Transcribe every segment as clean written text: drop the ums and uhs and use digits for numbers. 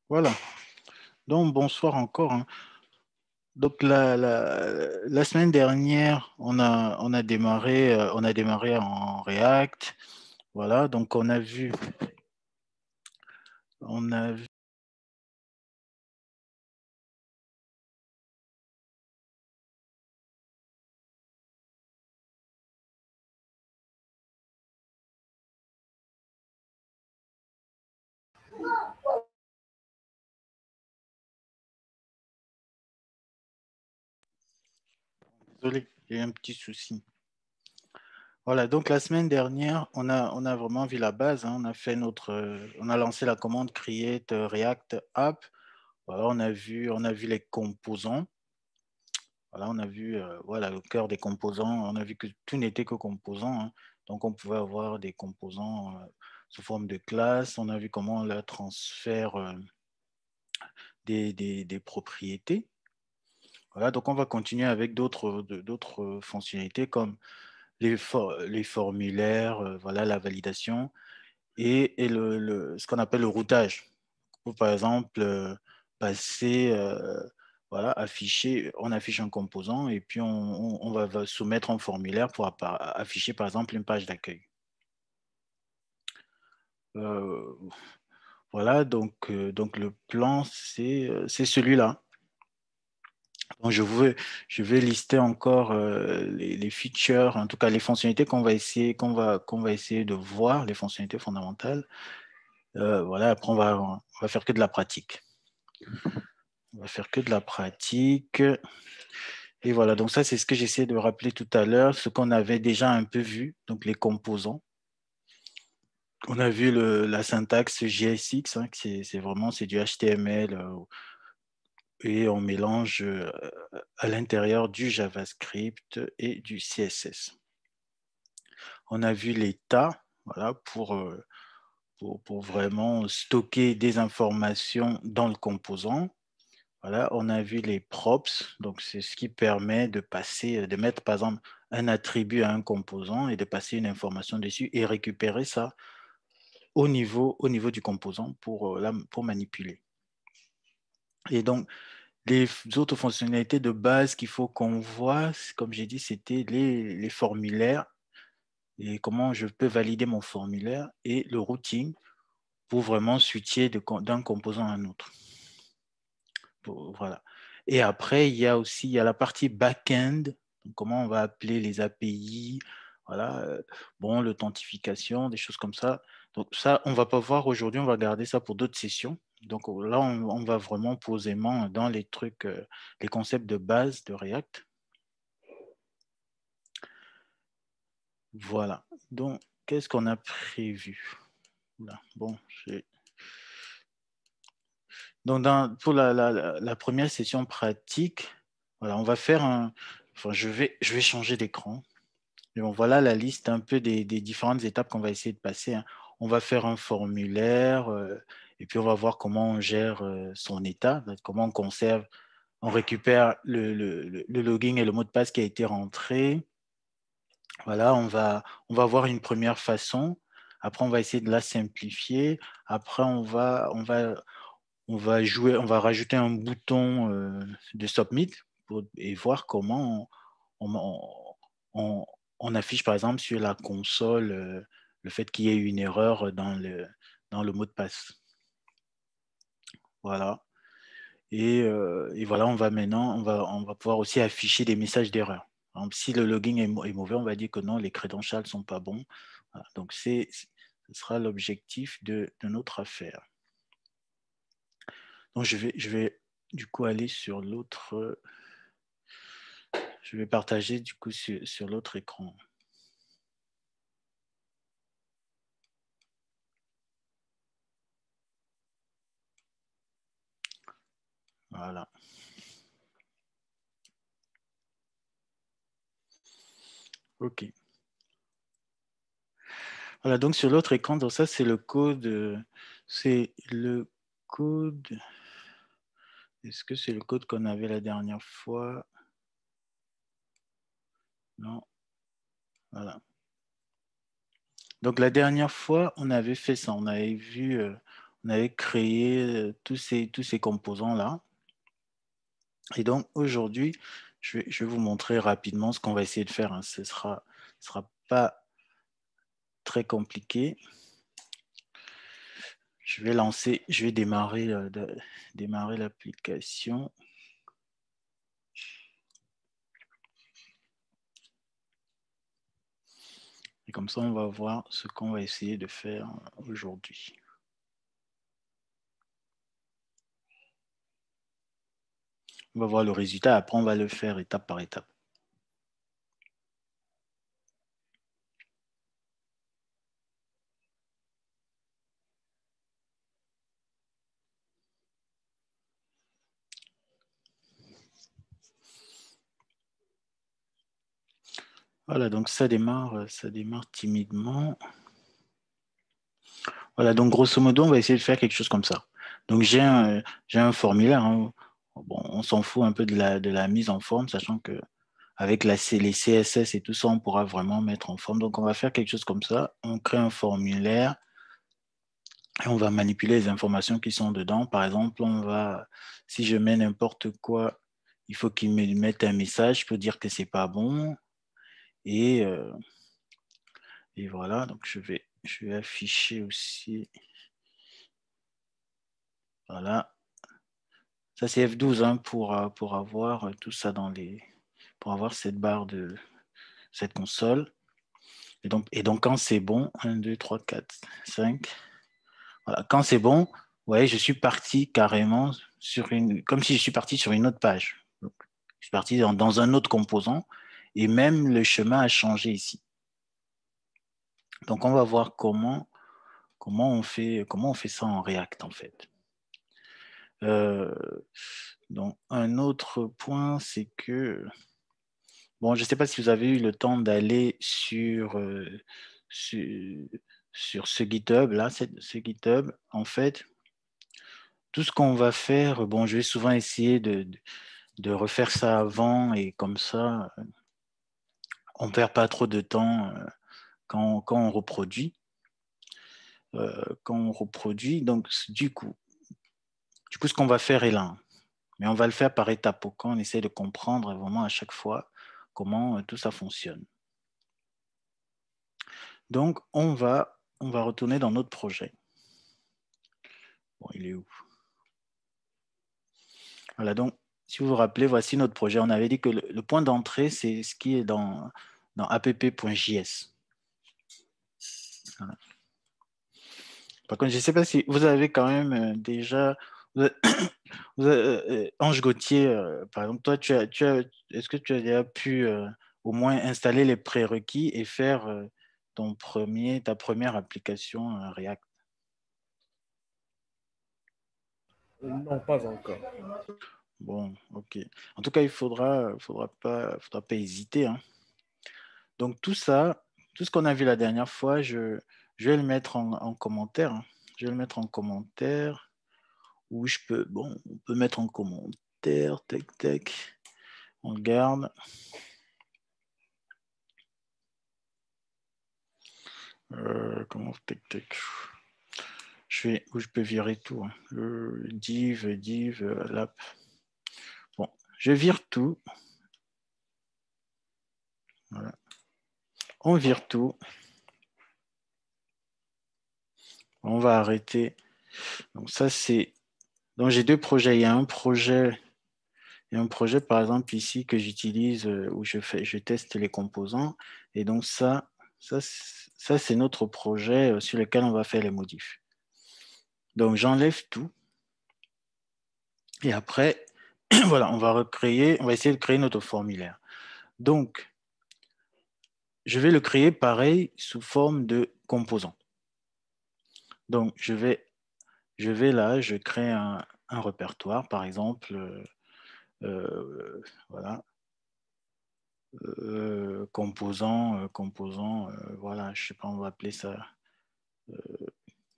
Voilà. Donc, bonsoir encore, hein. Donc, la semaine dernière, on a démarré en React. Voilà. Donc, on a vu, désolé, j'ai un petit souci. Voilà. Donc, la semaine dernière, on a vraiment vu la base, hein. On a lancé la commande create React app. Voilà. On a vu les composants. Voilà, on a vu voilà, le cœur des composants. On a vu que tout n'était que composants, hein. Donc, on pouvait avoir des composants sous forme de classe. On a vu comment on leur transfère des propriétés. Voilà, donc on va continuer avec d'autres fonctionnalités comme les formulaires, voilà, la validation et ce qu'on appelle le routage. Pour, par exemple, passer, voilà, afficher, on affiche un composant et puis on va soumettre un formulaire pour afficher, par exemple, une page d'accueil. Euh, voilà, donc le plan, c'est celui-là. Donc je vais lister encore les features, en tout cas les fonctionnalités qu'on va essayer de voir, les fonctionnalités fondamentales. Voilà, après on va faire que de la pratique. On va faire que de la pratique. Et voilà, donc ça, c'est ce que j'essayais de rappeler tout à l'heure, ce qu'on avait déjà un peu vu, donc les composants. On a vu la syntaxe JSX, hein, c'est du HTML et on mélange à l'intérieur du JavaScript et du CSS. On a vu l'état, voilà, pour vraiment stocker des informations dans le composant. Voilà, on a vu les props, donc c'est ce qui permet de passer, de mettre par exemple un attribut à un composant et de passer une information dessus et récupérer ça au niveau du composant pour manipuler. Et donc, les autres fonctionnalités de base qu'il faut qu'on voit, comme j'ai dit, c'était les formulaires et comment je peux valider mon formulaire et le routing pour vraiment switcher d'un composant à un autre. Voilà. Et après, il y a la partie back-end, donc comment on va appeler les API, voilà, bon, l'authentification, des choses comme ça. Donc ça, on va pas voir aujourd'hui, on va garder ça pour d'autres sessions. Donc là, on va vraiment posément dans les trucs, les concepts de base de React. Voilà. Donc, qu'est-ce qu'on a prévu? Là, bon, donc, pour la première session pratique, voilà, on va faire enfin, je vais changer d'écran. Mais bon, voilà la liste un peu des différentes étapes qu'on va essayer de passer, hein. On va faire un formulaire et puis on va voir comment on gère son état, comment on conserve, on récupère le login et le mot de passe qui a été rentré. Voilà, on va voir une première façon. Après, on va essayer de la simplifier. Après, on va rajouter un bouton de submit et voir comment on, on- on affiche par exemple sur la console le fait qu'il y ait une erreur dans le mot de passe. Voilà. Et voilà, on va maintenant, on va pouvoir aussi afficher des messages d'erreur. Par exemple, si le login est mauvais, on va dire que non, les credentials ne sont pas bons. Voilà. Donc, ce sera l'objectif de notre affaire. Donc, je vais du coup aller sur l'autre. Je vais partager du coup sur l'autre écran. Voilà. OK. Voilà, donc sur l'autre écran, donc ça c'est le code. C'est le code. Est-ce que c'est le code qu'on avait la dernière fois? Non. Voilà. Donc la dernière fois, on avait fait ça. on avait créé tous ces composants-là. Et donc, aujourd'hui, je vais vous montrer rapidement ce qu'on va essayer de faire, hein. Ce sera pas très compliqué. Je vais démarrer l'application. Et comme ça, on va voir ce qu'on va essayer de faire aujourd'hui. On va voir le résultat, après on va le faire étape par étape. Voilà, donc ça démarre timidement. Voilà, donc grosso modo, on va essayer de faire quelque chose comme ça. Donc j'ai un formulaire, hein. Bon, on s'en fout un peu de la mise en forme, sachant que avec les CSS et tout ça, on pourra vraiment mettre en forme. Donc on va faire quelque chose comme ça. On crée un formulaire et on va manipuler les informations qui sont dedans. Par exemple, si je mets n'importe quoi, il faut qu'il me mette un message pour dire que c'est pas bon. Et, et voilà, donc je vais afficher aussi. Voilà. Ça, c'est F12 hein, pour avoir tout ça pour avoir cette barre de cette console. Et donc quand c'est bon, 1, 2, 3, 4, 5. Voilà, quand c'est bon, vous voyez, je suis parti carrément comme si je suis parti sur une autre page. Donc, je suis parti dans un autre composant et même le chemin a changé ici. Donc, on va voir comment on fait ça en React, en fait. Donc, un autre point, c'est que, bon, je ne sais pas si vous avez eu le temps d'aller sur ce GitHub, là, ce GitHub, en fait, tout ce qu'on va faire, bon, je vais souvent essayer de refaire ça avant et comme ça, on ne perd pas trop de temps quand on reproduit. Donc du coup, ce qu'on va faire est là. Mais on va le faire par étapes pour qu'on essaie de comprendre vraiment à chaque fois comment tout ça fonctionne. Donc, on va retourner dans notre projet. Bon, il est où? Voilà, donc, si vous vous rappelez, voici notre projet. On avait dit que le point d'entrée, c'est ce qui est dans app.js. Voilà. Par contre, je ne sais pas si vous avez quand même déjà... Ange Gauthier, par exemple, toi, est-ce que tu as déjà pu au moins installer les prérequis et faire ta première application React? Non, pas encore. Bon, ok. En tout cas, il faudra pas hésiter, hein. Donc, tout ça, tout ce qu'on a vu la dernière fois, je vais le mettre en commentaire, hein. Je vais le mettre en commentaire où on peut mettre en commentaire, tac. On garde. Comment tac. Où je peux virer tout, hein. Div, l'app. Bon, je vire tout. Voilà. On vire tout. On va arrêter. Donc ça c'est. Donc j'ai deux projets. Il y a un projet par exemple ici que j'utilise où je teste les composants. Et donc ça c'est notre projet sur lequel on va faire les modifs. Donc j'enlève tout. Et après, voilà, on va essayer de créer notre formulaire. Donc, je vais le créer pareil sous forme de composant. Donc, je crée un répertoire, par exemple, voilà, voilà, je sais pas, on va appeler ça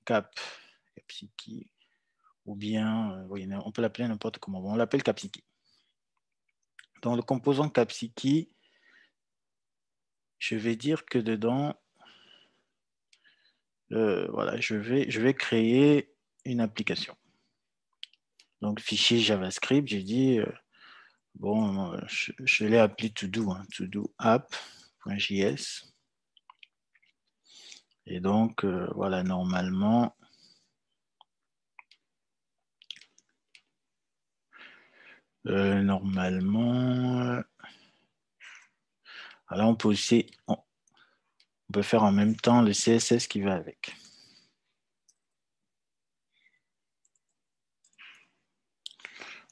capsiki, ou bien, oui, on peut l'appeler n'importe comment. Bon, on l'appelle capsiki. Dans le composant capsiki, je vais dire que dedans, voilà, je vais créer une application. Donc, fichier JavaScript, j'ai dit, bon, je l'ai appelé to-do, hein, to-do app.js. Et donc, voilà, normalement, alors on peut aussi, on peut faire en même temps le CSS qui va avec.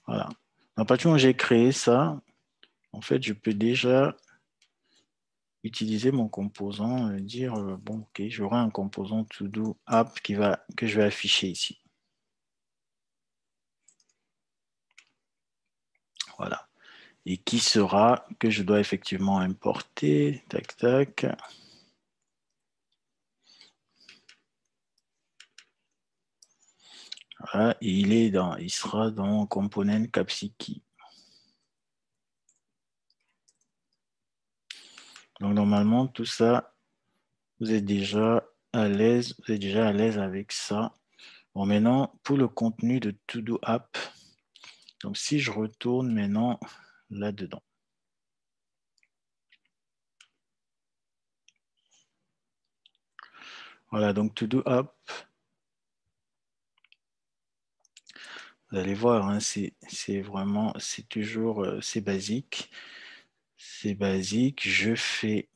Voilà. À partir du moment où j'ai créé ça, en fait, je peux déjà utiliser mon composant, dire, bon, ok, j'aurai un composant to-do app que je vais afficher ici. Voilà. Et qui sera que je dois effectivement importer. Tac, tac. Voilà. Et il sera dans component capsiki. Donc, normalement, tout ça, vous êtes déjà à l'aise. Vous êtes déjà à l'aise avec ça. Bon, maintenant, pour le contenu de To-Do App, donc si je retourne maintenant là-dedans. Voilà, donc To-Do App, vous allez voir, hein, c'est vraiment, c'est toujours, c'est basique. C'est basique, je fais,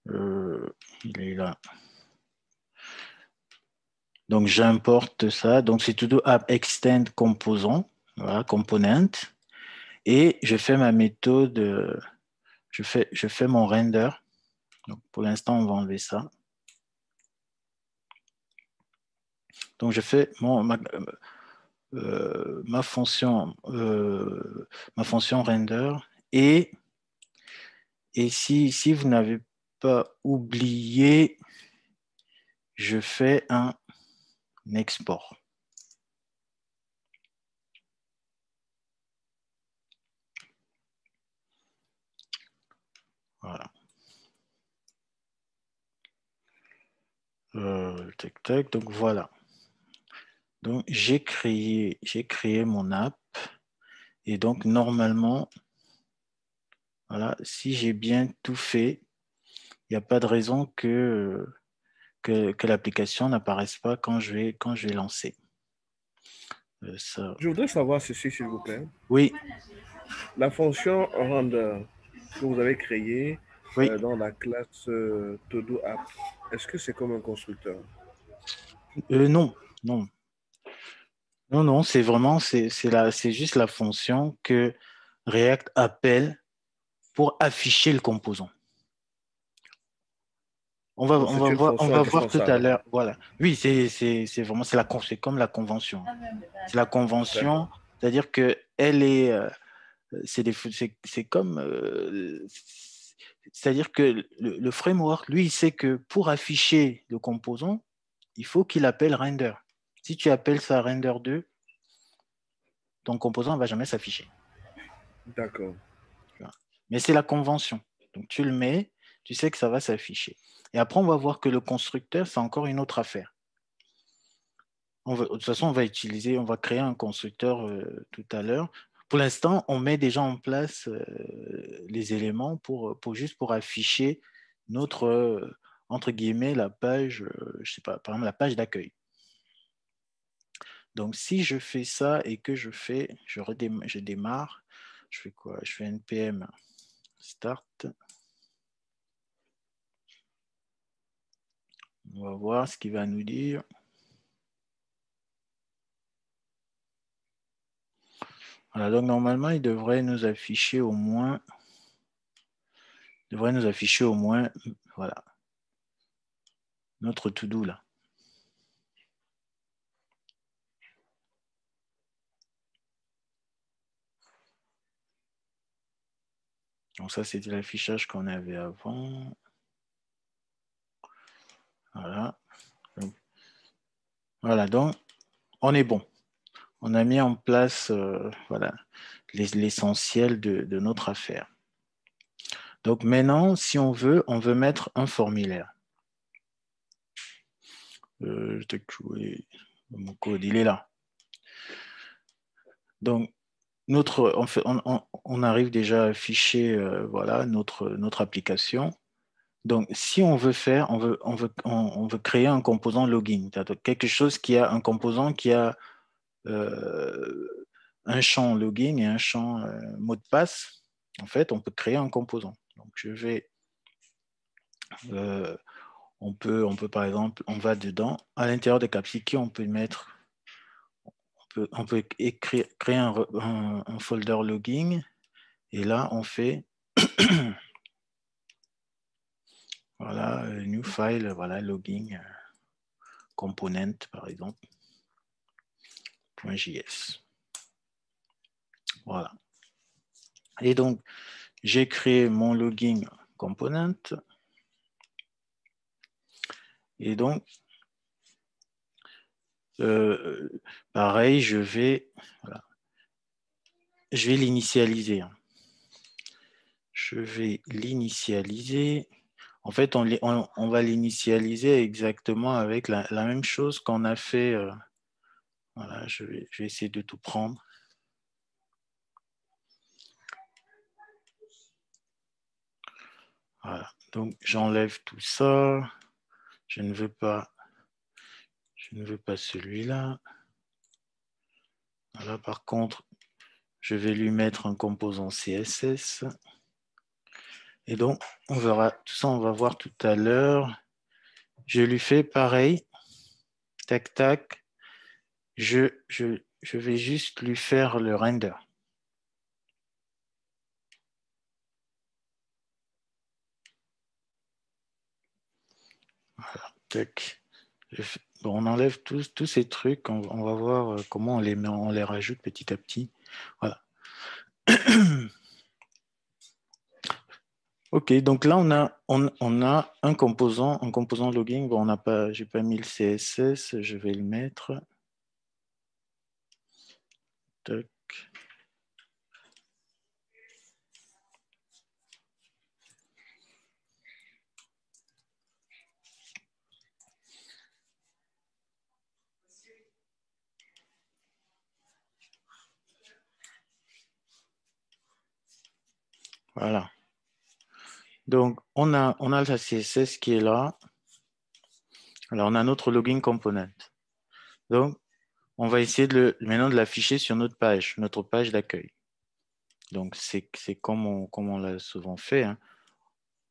il est là. Donc, j'importe ça. Donc, c'est To-Do App Extend Composant, voilà, Component. Et je fais ma méthode, je fais mon render. Donc, pour l'instant, on va enlever ça. Donc, je fais ma fonction render. Et si vous n'avez pas oublié, je fais un export. Voilà. Tac, tac, donc voilà. Donc j'ai créé mon app et donc normalement, voilà, si j'ai bien tout fait, il n'y a pas de raison que l'application n'apparaisse pas quand je vais lancer. Ça. Je voudrais savoir ceci, s'il vous plaît. Oui, La fonction render que vous avez créée oui. dans la classe Todo App, est-ce que c'est comme un constructeur? Non, non. Non, non, c'est vraiment, c'est juste la fonction que React appelle pour afficher le composant. On Donc, c'est une on fonction va voir tout à indispensable. l'heure. Voilà. Oui, c'est vraiment, c'est comme la convention. C'est la convention, D'accord. c'est-à-dire que elle est, c'est comme, c'est-à-dire que le framework, lui, il sait que pour afficher le composant, il faut qu'il appelle render. Si tu appelles ça render 2, ton composant ne va jamais s'afficher. D'accord. Mais c'est la convention. Donc, tu le mets, tu sais que ça va s'afficher. Et après, on va voir que le constructeur, c'est encore une autre affaire. De toute façon, on va créer un constructeur tout à l'heure. Pour l'instant, on met déjà en place les éléments juste pour afficher notre, entre guillemets, la page, je sais pas, par exemple, la page d'accueil. Donc, si je fais ça et que je démarre, je fais quoi? Je fais npm start. On va voir ce qu'il va nous dire. Voilà, donc normalement, il devrait nous afficher au moins, voilà, notre to-do là. Donc ça, c'était l'affichage qu'on avait avant. Voilà. Voilà, donc on est bon. On a mis en place voilà, l'essentiel de notre affaire. Donc maintenant, si on veut mettre un formulaire. mon code, il est là. Donc, on arrive déjà à afficher voilà, notre application. Donc, si on veut faire, on veut créer un composant login, quelque chose qui a un composant qui a un champ login et un champ mot de passe. En fait, on peut créer un composant. Donc, on peut par exemple, on va dedans. À l'intérieur de Capsiki, on peut mettre, on peut créer un folder login. Et là, on fait voilà, new file, voilà, login component, par exemple, .js. Voilà. Et donc, j'ai créé mon login component. Et donc, pareil, je vais l'initialiser. Je vais l'initialiser. En fait, on va l'initialiser exactement avec la même chose qu'on a fait. Voilà, je vais essayer de tout prendre. Voilà, donc j'enlève tout ça. Je ne veux pas celui-là. Voilà, par contre, je vais lui mettre un composant CSS. Et donc, on verra tout ça, on va voir tout à l'heure. Je lui fais pareil. Tac, tac. Je vais juste lui faire le render. Voilà, tac. Bon, on enlève tous ces trucs. On va voir comment on les rajoute petit à petit. Voilà. Ok, donc là, on a un composant login. Bon, j'ai pas mis le CSS, je vais le mettre. Tac. Voilà. Donc, on a le CSS qui est là. Alors, on a notre login component. Donc, on va essayer maintenant de l'afficher sur notre page d'accueil. Donc, c'est comme on l'a souvent fait. Hein.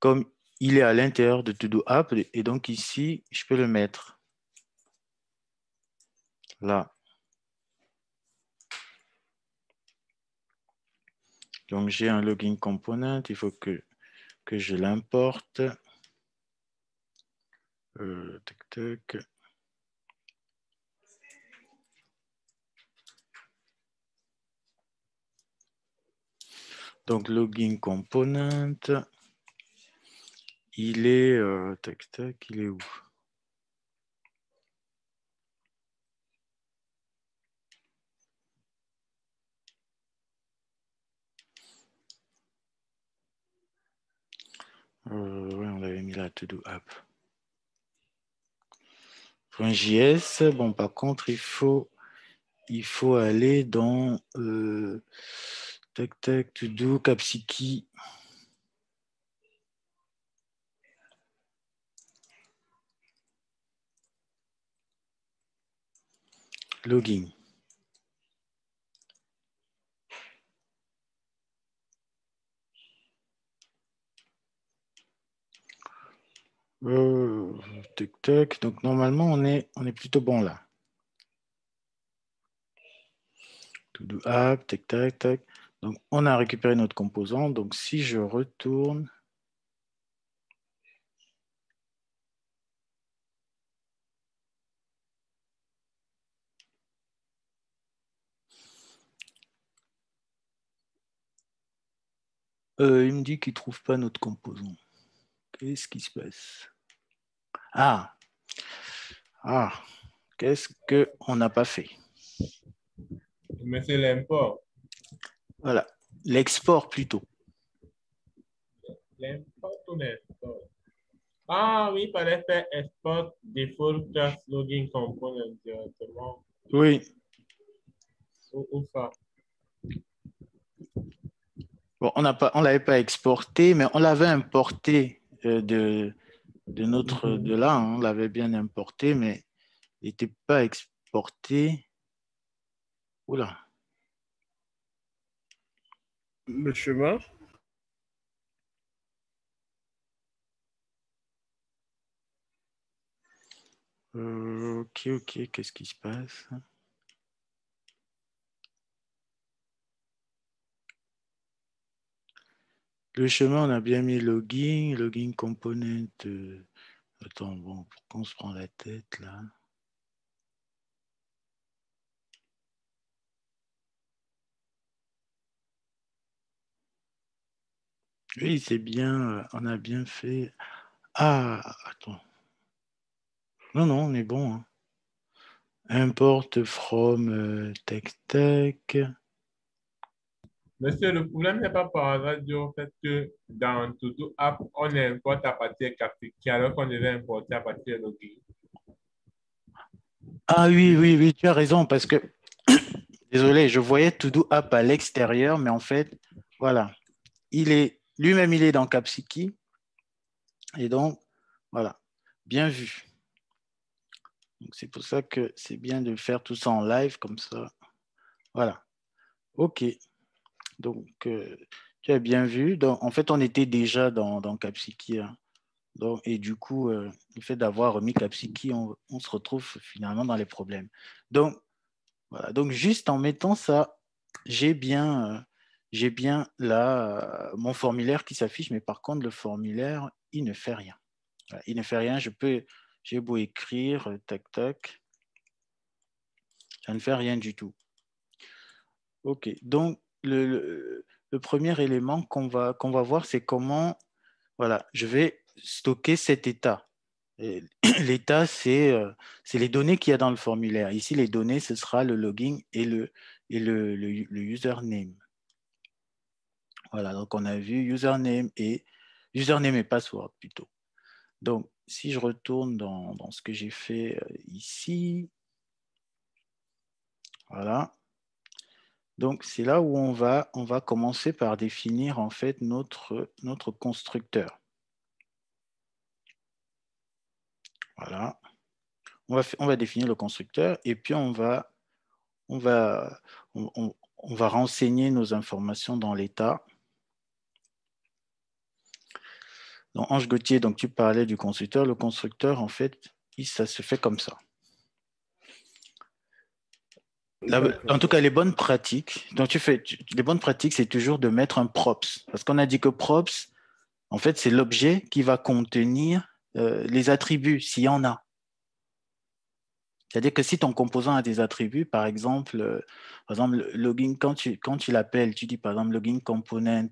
Comme il est à l'intérieur de To Do App, et donc ici, je peux le mettre là. Donc, j'ai un login component, il faut que je l'importe. Tac, tac. Donc, login component, il est, tac, tac, il est où? Ouais, on l'avait mis là, To Do App. .js, bon, par contre, il faut aller dans tac, tac, To Do, Capsiki. Login. Tac, tac. Donc, normalement, on est plutôt bon là. To Do App, tac, tac, tac. Donc, on a récupéré notre composant. Donc, si je retourne, il me dit qu'il ne trouve pas notre composant. Qu'est-ce qui se passe? Ah, qu'est-ce qu'on n'a pas fait? Mais c'est l'import. Voilà, l'export plutôt. L'import ou l'export? Ah oui, il fallait faire export default class login component directement. Oui. Où ça? Bon, on l'avait pas exporté, mais on l'avait importé de là. Hein, on l'avait bien importé, mais il n'était pas exporté. Oula. Le chemin. Ok, qu'est-ce qui se passe? Le chemin, on a bien mis login component. Attends, bon, pourquoi on se prend la tête là? Oui, c'est bien, on a bien fait. Ah, attends. Non, on est bon. Hein. Import from tac. Monsieur, le problème n'est pas par hasard dû au fait que dans Todo App, on importe à partir de Capsiki alors qu'on devait importer à partir de Login. Ah oui, tu as raison, parce que, désolé, je voyais To-Do App à l'extérieur, mais en fait, voilà, lui-même, il est dans Capsiki, et donc, voilà, bien vu. Donc, c'est pour ça que c'est bien de faire tout ça en live, comme ça. Voilà, ok. Donc, tu as bien vu. Donc, en fait, on était déjà dans Capsiki, hein. Donc, et du coup, le fait d'avoir remis Capsiki, on se retrouve finalement dans les problèmes. Donc, voilà. Donc, juste en mettant ça, j'ai bien là mon formulaire qui s'affiche, mais par contre, le formulaire, il ne fait rien. Voilà, il ne fait rien. J'ai beau écrire, tac, ça ne fait rien du tout. OK. Donc, le premier élément qu'on va voir, c'est comment, voilà, je vais stocker cet état. L'état, c'est les données qu'il y a dans le formulaire. Ici, les données, ce sera le login et le username. Voilà, donc on a vu username et password plutôt. Donc, si je retourne dans ce que j'ai fait ici, voilà. Donc, c'est là où on va commencer par définir en fait notre constructeur. Voilà. On va définir le constructeur et puis on va renseigner nos informations dans l'état. Donc, Ange Gauthier, donc tu parlais du constructeur. Le constructeur, en fait, ça se fait comme ça. En tout cas, les bonnes pratiques, les bonnes pratiques, c'est toujours de mettre un props. Parce qu'on a dit que props, en fait, c'est l'objet qui va contenir les attributs, s'il y en a. C'est-à-dire que si ton composant a des attributs, par exemple, login, quand tu l'appelles, tu dis par exemple login component,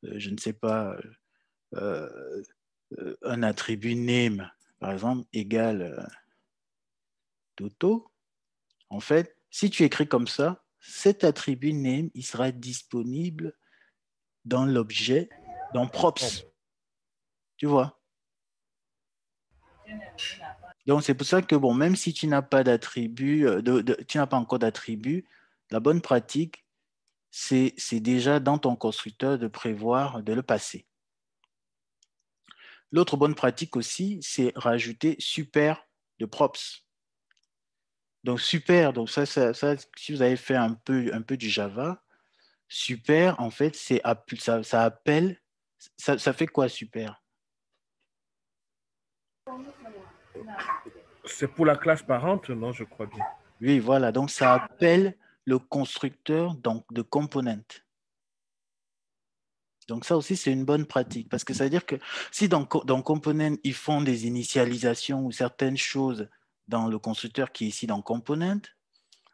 je ne sais pas, euh, un attribut name, par exemple, égale Toto. En fait, si tu écris comme ça, cet attribut name, il sera disponible dans l'objet, dans props. Tu vois? Donc, c'est pour ça que, bon, même si tu n'as pas d'attribut, tu n'as pas encore d'attribut, la bonne pratique, c'est déjà dans ton constructeur de prévoir de le passer. L'autre bonne pratique aussi, c'est rajouter super de props. Donc, super, donc ça, si vous avez fait un peu du Java, super, en fait, ça appelle, ça fait quoi super? C'est pour la classe parente, non, je crois bien. Oui, voilà, donc ça appelle le constructeur donc, de component. Donc ça aussi, c'est une bonne pratique parce que ça veut dire que si dans component, ils font des initialisations ou certaines choses dans le constructeur qui est ici dans component,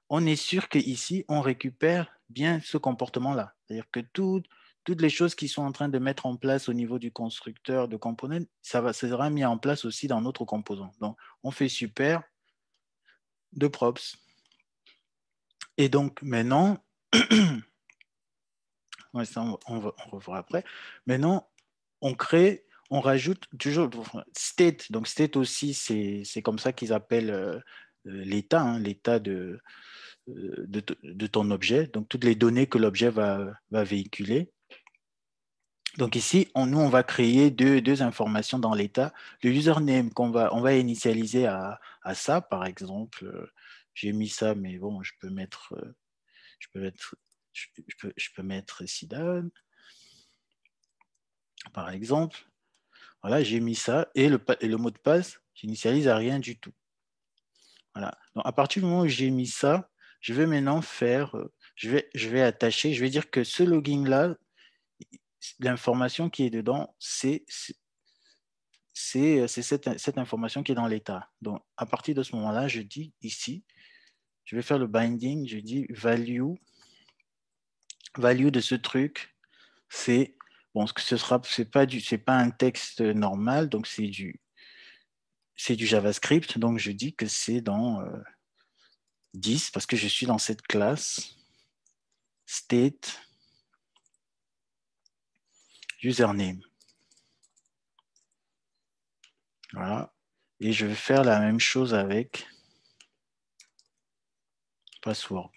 on est sûr qu'ici, on récupère bien ce comportement-là. C'est-à-dire que toutes les choses qui sont en train de mettre en place au niveau du constructeur de component, ça sera mis en place aussi dans notre composant. Donc, on fait super de props. Et donc, maintenant, ouais, ça, on va revoir après. Maintenant, on crée on rajoute toujours state. Donc, state aussi, c'est comme ça qu'ils appellent l'état, hein, l'état de ton objet. Donc, toutes les données que l'objet va véhiculer. Donc ici, nous, on va créer deux informations dans l'état. Le username on va initialiser à ça, par exemple. J'ai mis ça, mais bon, je peux mettre Sidan, par exemple. Voilà, j'ai mis ça. Et le mot de passe, j'initialise à rien du tout. Voilà. Donc, à partir du moment où j'ai mis ça, je vais maintenant faire, je vais attacher, je vais dire que ce login-là, l'information qui est dedans, c'est cette information qui est dans l'état. Donc, à partir de ce moment-là, je dis ici, je vais faire le binding, je dis value de ce truc, c'est, bon, c'est pas un texte normal, donc c'est du JavaScript, donc je dis que c'est dans 10, parce que je suis dans cette classe state username. Voilà. Et je vais faire la même chose avec password.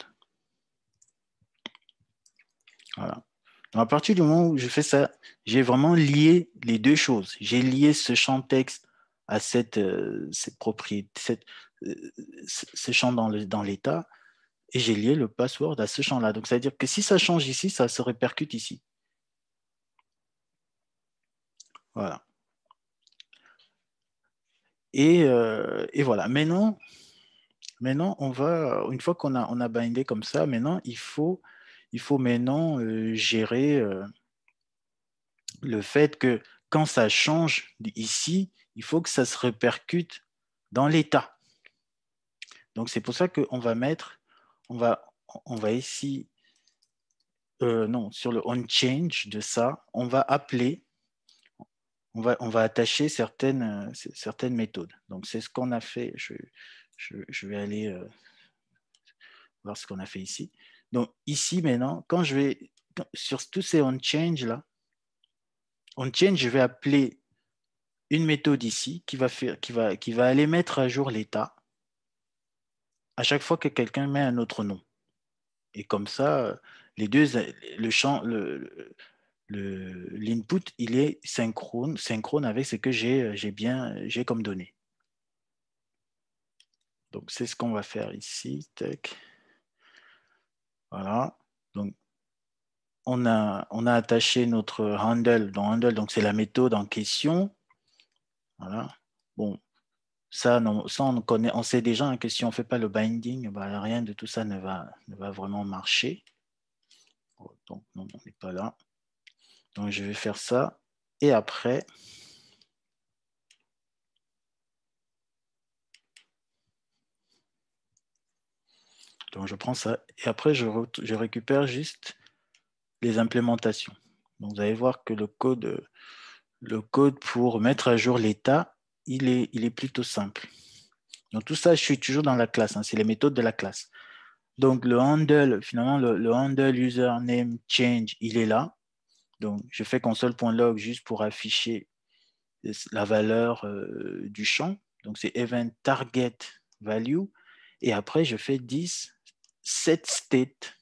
Voilà. Donc à partir du moment où je fais ça, j'ai vraiment lié les deux choses. J'ai lié ce champ texte à cette propriété, ce champ dans l'état, et j'ai lié le password à ce champ-là. Donc, ça veut dire que si ça change ici, ça se répercute ici. Voilà. Et voilà. Maintenant, on va, une fois qu'on a bindé comme ça, maintenant, il faut maintenant gérer le fait que quand ça change ici, il faut que ça se répercute dans l'état. Donc, c'est pour ça qu'on va mettre, on va ici, non, sur le onChange de ça, on va appeler, on va attacher certaines méthodes. Donc, c'est ce qu'on a fait. Je vais aller voir ce qu'on a fait ici. Donc, ici, maintenant, quand je vais, sur tous ces onChange là, onChange, je vais appeler une méthode ici qui va aller mettre à jour l'état à chaque fois que quelqu'un met un autre nom. Et comme ça, les deux, le champ, l'input, il est synchrone avec ce que j'ai comme données. Donc, c'est ce qu'on va faire ici. Tac. Voilà. Donc, on a attaché notre handle. Donc, c'est la méthode en question. Voilà. Bon, ça on connaît, on sait déjà que si on ne fait pas le binding, bah, rien de tout ça ne va vraiment marcher. Donc, non, on n'est pas là. Donc, je vais faire ça. Et après, donc je prends ça. Et après, je récupère juste les implémentations. Donc, vous allez voir que le code pour mettre à jour l'état, il est plutôt simple. Donc, tout ça, je suis toujours dans la classe. Hein, c'est les méthodes de la classe. Donc, le handle, finalement, le handle username change, il est là. Donc, je fais console.log juste pour afficher la valeur du champ. Donc, c'est event target value. Et après, je fais 10 set state.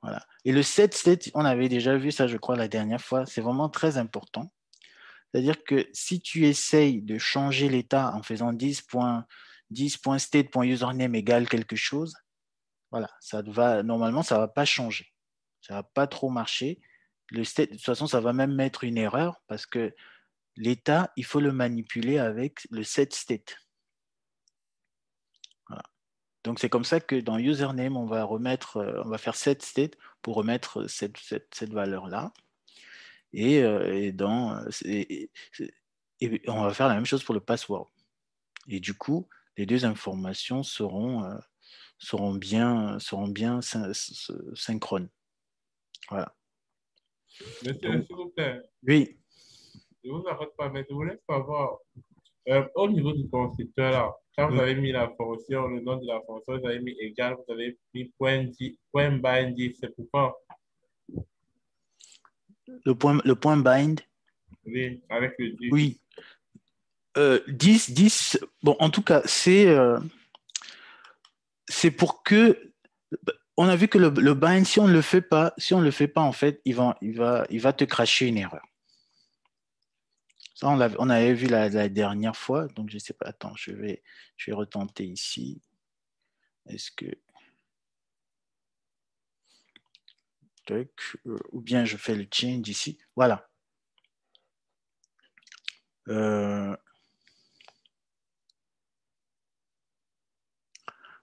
Voilà. Et le set state, on avait déjà vu ça, je crois, la dernière fois. C'est vraiment très important. C'est-à-dire que si tu essayes de changer l'état en faisant 10.state.username égale quelque chose, voilà, normalement, ça ne va pas changer. Ça ne va pas trop marcher. Le state, de toute façon, ça va même mettre une erreur parce que l'état, il faut le manipuler avec le set state. Voilà. Donc, c'est comme ça que dans username, on va faire set state pour remettre cette valeur-là. Et on va faire la même chose pour le password. Et du coup, les deux informations seront bien synchrones. Voilà. Monsieur, s'il vous plaît, Oui. je vous arrête pas, mais je voulais savoir, au niveau du constructeur, là, quand vous avez mis la fonction, le nom de la fonction, vous avez mis égal, vous avez mis point bind, c'est pourquoi? Le point bind, Oui, avec le 10. Oui. 10, bon, en tout cas, c'est pour que, on a vu que le bind, si on ne le fait pas, en fait, il va te cracher une erreur. Ça, on avait vu la dernière fois, donc je ne sais pas, attends, je vais retenter ici. Est-ce que, ou bien je fais le change ici, voilà.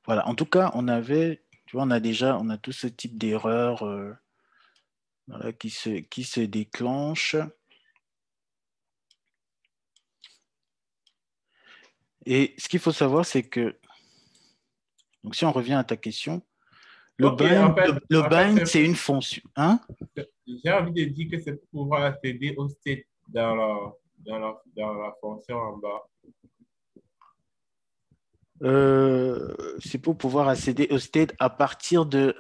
Voilà, en tout cas, on a tout ce type d'erreur voilà, qui se déclenche. Et ce qu'il faut savoir, c'est que, donc si on revient à ta question, le Ok, en fait, bind, c'est une fonction. Hein? j'ai envie de dire que c'est pour pouvoir accéder au state dans la fonction en bas. C'est pour pouvoir accéder au state à partir de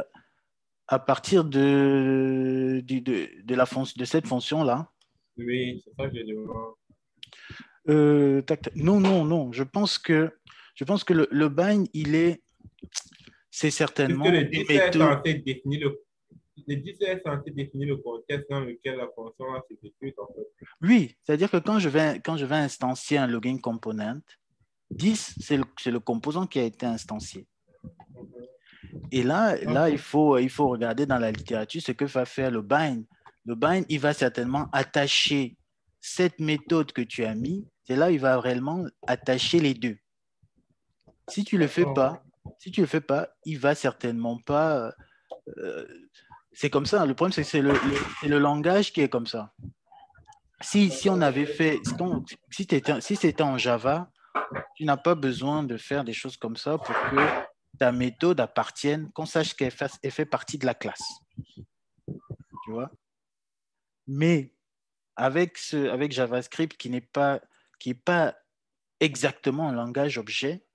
de cette fonction-là. Oui, c'est ça que je demande. Non. Je pense que le bind, c'est Puisque certainement le une 10 est méthode. censé définir le 10 est censé définir le contexte dans lequel la fonction s'exécute, en fait. Oui, c'est-à-dire que quand je vais instancier un login component, 10, c'est le composant qui a été instancié. Et là, il faut regarder dans la littérature ce que va faire le bind. Le bind, il va certainement attacher cette méthode que tu as mis. C'est là où il va réellement attacher les deux. Si tu le fais pas, il va certainement pas. C'est comme ça. Le problème, c'est que c'est le langage qui est comme ça. Si on avait fait, si c'était en Java, tu n'as pas besoin de faire des choses comme ça pour que ta méthode appartienne, qu'on sache qu'elle fait partie de la classe. Tu vois? Mais avec JavaScript qui n'est pas exactement un langage objet,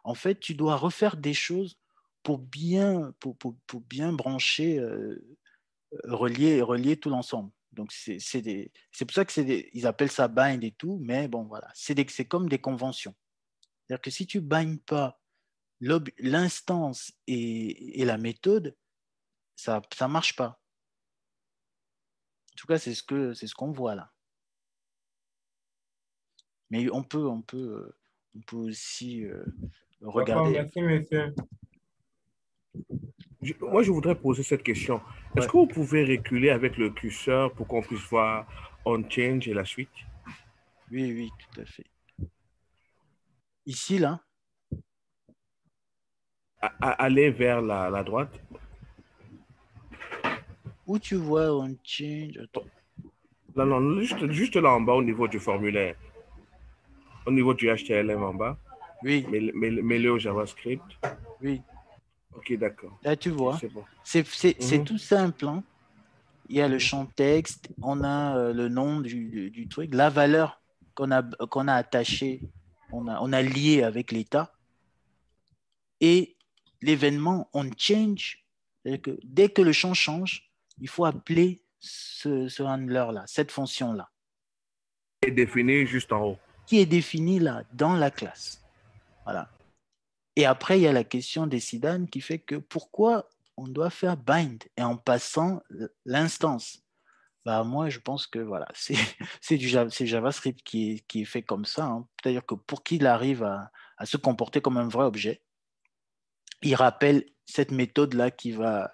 en fait, tu dois refaire des choses pour bien brancher, relier tout l'ensemble. Donc, c'est pour ça que ils appellent ça bind et tout, mais bon, voilà. C'est comme des conventions. C'est-à-dire que si tu ne binds pas l'instance et la méthode, ça ne marche pas. En tout cas, c'est ce qu'on voit là. Mais on peut aussi D'accord, regarder. merci, monsieur. Moi, je voudrais poser cette question. Est-ce Ouais. que vous pouvez reculer avec le curseur pour qu'on puisse voir on change et la suite? Oui, tout à fait. Ici, là. Aller vers la droite. Où tu vois on change. Attends. Non, juste là en bas au niveau du formulaire. Au niveau du HTML en bas. Oui. Mets-le au JavaScript. Oui. Ok, d'accord. Là, tu vois. C'est bon. C'est tout simple. Hein. Il y a le champ texte, on a le nom du truc, la valeur qu'on a attachée, on a lié avec l'état, et l'événement on change. Que dès que le champ change, il faut appeler ce handler-là, cette fonction-là. Et défini juste en haut. Qui est définie là, dans la classe. Voilà. Et après, il y a la question des SIDAN qui fait que pourquoi on doit faire bind et en passant l'instance. Bah, moi, je pense que voilà, c'est JavaScript qui est fait comme ça. Hein. C'est-à-dire que pour qu'il arrive à se comporter comme un vrai objet, il rappelle cette méthode-là qui va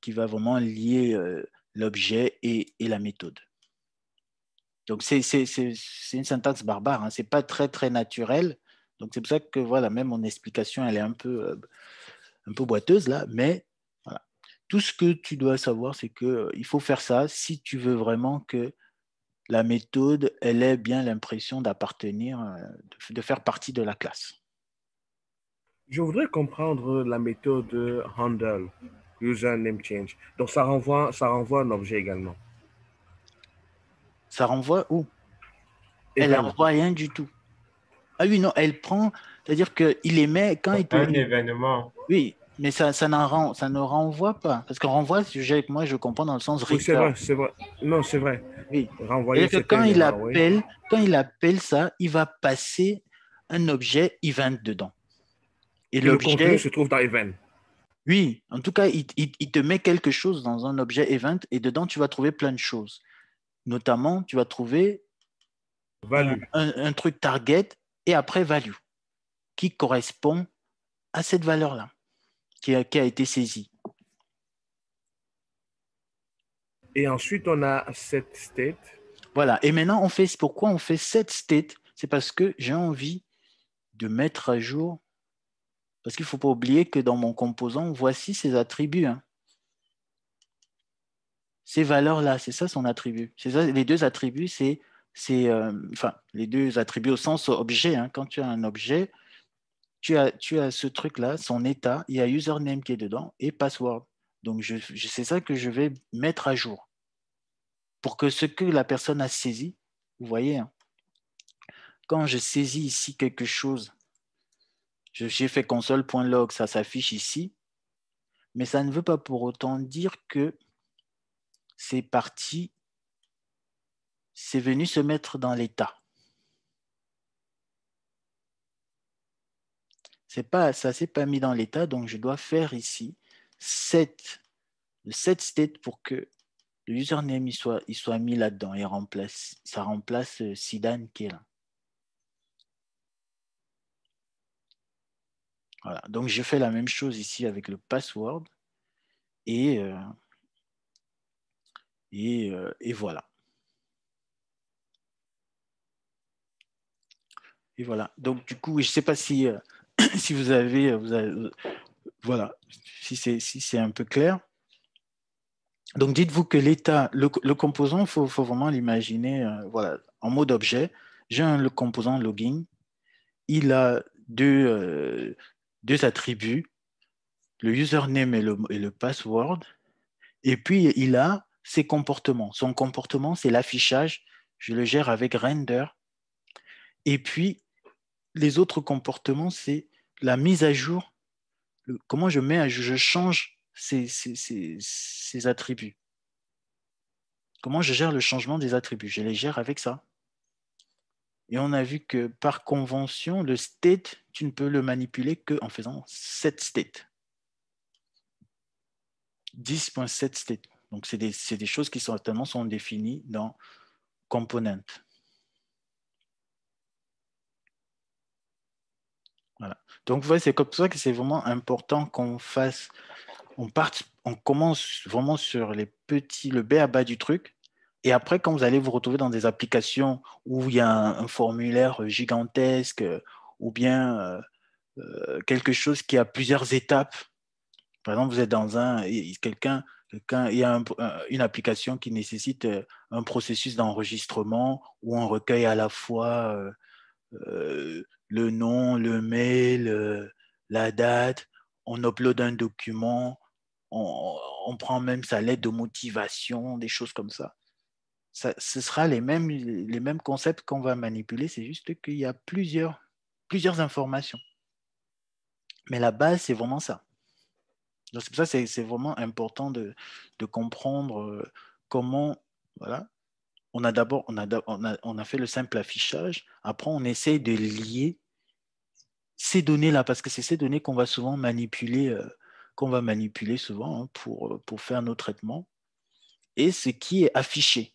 vraiment lier l'objet et la méthode. Donc, c'est une syntaxe barbare. Hein. Ce n'est pas très, très naturel. Donc, c'est pour ça que voilà, même mon explication, elle est un peu boiteuse là, mais voilà. Tout ce que tu dois savoir, c'est qu'il faut faire ça si tu veux vraiment que la méthode, elle ait bien l'impression d'appartenir, de faire partie de la classe. Je voudrais comprendre la méthode handle, user name change. Donc ça renvoie un objet également. Ça renvoie où? Elle Event. renvoie rien du tout. Ah oui, non, elle prend, c'est-à-dire qu'il émet quand il te. Un événement. Oui, mais ça ne renvoie pas. Parce qu'on renvoie, moi je comprends dans le sens Oui, c'est return. vrai, c'est vrai. Non, c'est vrai. Oui. renvoyer C'est-à-dire que certains éléments, oui. quand il appelle ça, il va passer un objet event dedans. Et Et le contenu l'objet, se trouve dans Event. oui, en tout cas, il te met quelque chose dans un objet event et dedans, tu vas trouver plein de choses. Notamment, tu vas trouver Value. un truc target et après value qui correspond à cette valeur-là qui a été saisie. Et ensuite, on a set state. Voilà. Et maintenant, pourquoi on fait set state? C'est parce que j'ai envie de mettre à jour, parce qu'il ne faut pas oublier que dans mon composant, voici ses attributs. Hein. Ces valeurs-là, c'est ça son attribut. C'est ça, les deux attributs, enfin, les deux attributs au sens objet. Hein. Quand tu as un objet, tu as ce truc-là, son état, il y a username qui est dedans et password. Donc, c'est ça que je vais mettre à jour pour que ce que la personne a saisi, vous voyez, hein, quand je saisis ici quelque chose, j'ai fait console.log, ça s'affiche ici, mais ça ne veut pas pour autant dire que c'est parti, c'est venu se mettre dans l'état. Ça ne s'est pas mis dans l'état, donc je dois faire ici le set state pour que le username il soit mis là-dedans et ça remplace Sidan qui est là. Voilà. Donc je fais la même chose ici avec le password et voilà. Et voilà. Donc du coup, je ne sais pas si, si vous avez voilà, si c'est un peu clair. Donc dites-vous que l'état, le composant, il faut vraiment l'imaginer voilà, en mode objet. J'ai le composant login. Il a deux attributs, le username et le password. Et puis, il a ses comportements. Son comportement, c'est l'affichage. Je le gère avec render. Et puis, les autres comportements, c'est la mise à jour. Comment je change ces attributs. Comment je gère le changement des attributs. Je les gère avec ça. Et on a vu que par convention, le state, tu ne peux le manipuler qu'en faisant set state. 10.7 state. Donc, c'est des choses qui certainement sont définies dans component. Voilà. Donc, vous voyez, c'est comme ça que c'est vraiment important qu'on on commence vraiment sur le b à bas du truc. Et après, quand vous allez vous retrouver dans des applications où il y a un formulaire gigantesque ou bien quelque chose qui a plusieurs étapes, par exemple, vous êtes dans il y a une application qui nécessite un processus d'enregistrement où on recueille à la fois le nom, le mail, la date, on upload un document, on prend même sa lettre de motivation, des choses comme ça. Ce sera les mêmes concepts qu'on va manipuler, c'est juste qu'il y a plusieurs informations. Mais la base, c'est vraiment ça. Donc, c'est pour ça que c'est vraiment important de comprendre comment, voilà, on a fait le simple affichage, après on essaye de lier ces données-là, parce que c'est ces données qu'on va souvent manipuler, souvent hein, pour faire nos traitements, et ce qui est affiché.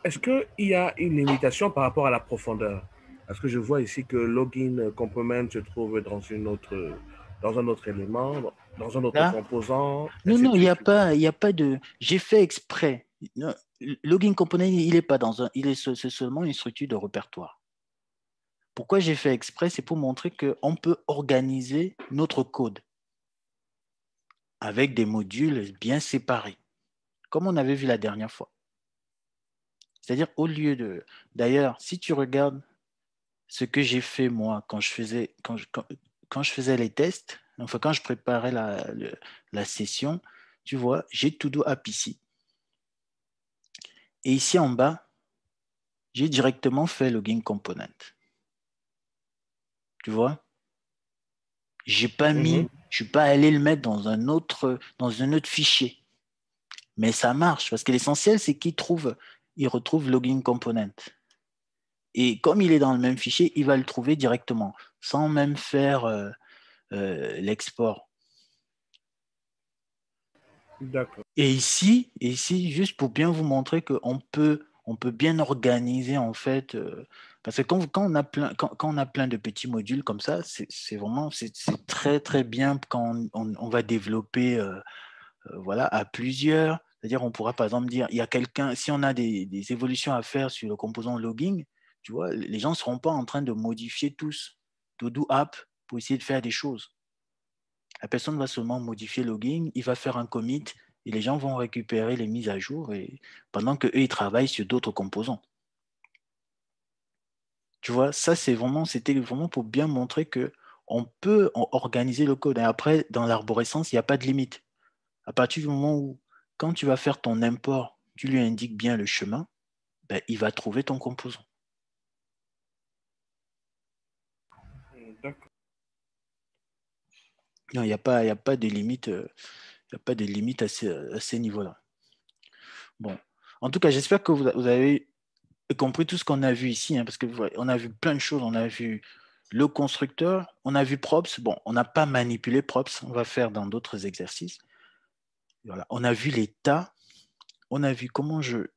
Est-ce qu'il y a une limitation par rapport à la profondeur? Parce que je vois ici que login complement se trouve dans un autre élément, dans un autre Là, composant, ainsi non, de il n'y suite. a pas de. J'ai fait exprès. Non, login component, il est pas dans un. C'est seulement une structure de répertoire. Pourquoi j'ai fait exprès? C'est pour montrer qu'on peut organiser notre code avec des modules bien séparés, comme on avait vu la dernière fois. C'est-à-dire, au lieu de. D'ailleurs, si tu regardes ce que j'ai fait moi quand je faisais les tests, enfin quand je préparais la session, tu vois, j'ai To Do App ici. Et ici en bas, j'ai directement fait login component. Tu vois? J'ai pas mis Je ne suis pas allé le mettre dans un autre fichier. Mais ça marche parce que l'essentiel, c'est il retrouve login component. Et comme il est dans le même fichier, il va le trouver directement, sans même faire l'export. D'accord. Et ici, juste pour bien vous montrer qu'on peut bien organiser en fait, parce que quand on a plein de petits modules comme ça, c'est vraiment très très bien quand on va développer voilà, à plusieurs. C'est-à-dire, on pourra par exemple dire, il y a quelqu'un, si on a des évolutions à faire sur le composant logging, tu vois, les gens ne seront pas en train de modifier tous To-Do app pour essayer de faire des choses. La personne va seulement modifier logging, il va faire un commit et les gens vont récupérer les mises à jour et pendant qu'eux, ils travaillent sur d'autres composants. Tu vois, ça, c'était vraiment pour bien montrer qu'on peut organiser le code. Et après, dans l'arborescence, il n'y a pas de limite. À partir du moment où, quand tu vas faire ton import, tu lui indiques bien le chemin, ben, il va trouver ton composant. D'accord. Non, il n'y a pas de limite, il y a pas de limite à ces niveaux-là. Bon, en tout cas, j'espère que vous avez compris tout ce qu'on a vu ici, hein, parce que on a vu plein de choses. On a vu le constructeur, on a vu props. Bon, on n'a pas manipulé props, on va faire dans d'autres exercices. Voilà. On a vu l'état, on a vu comment je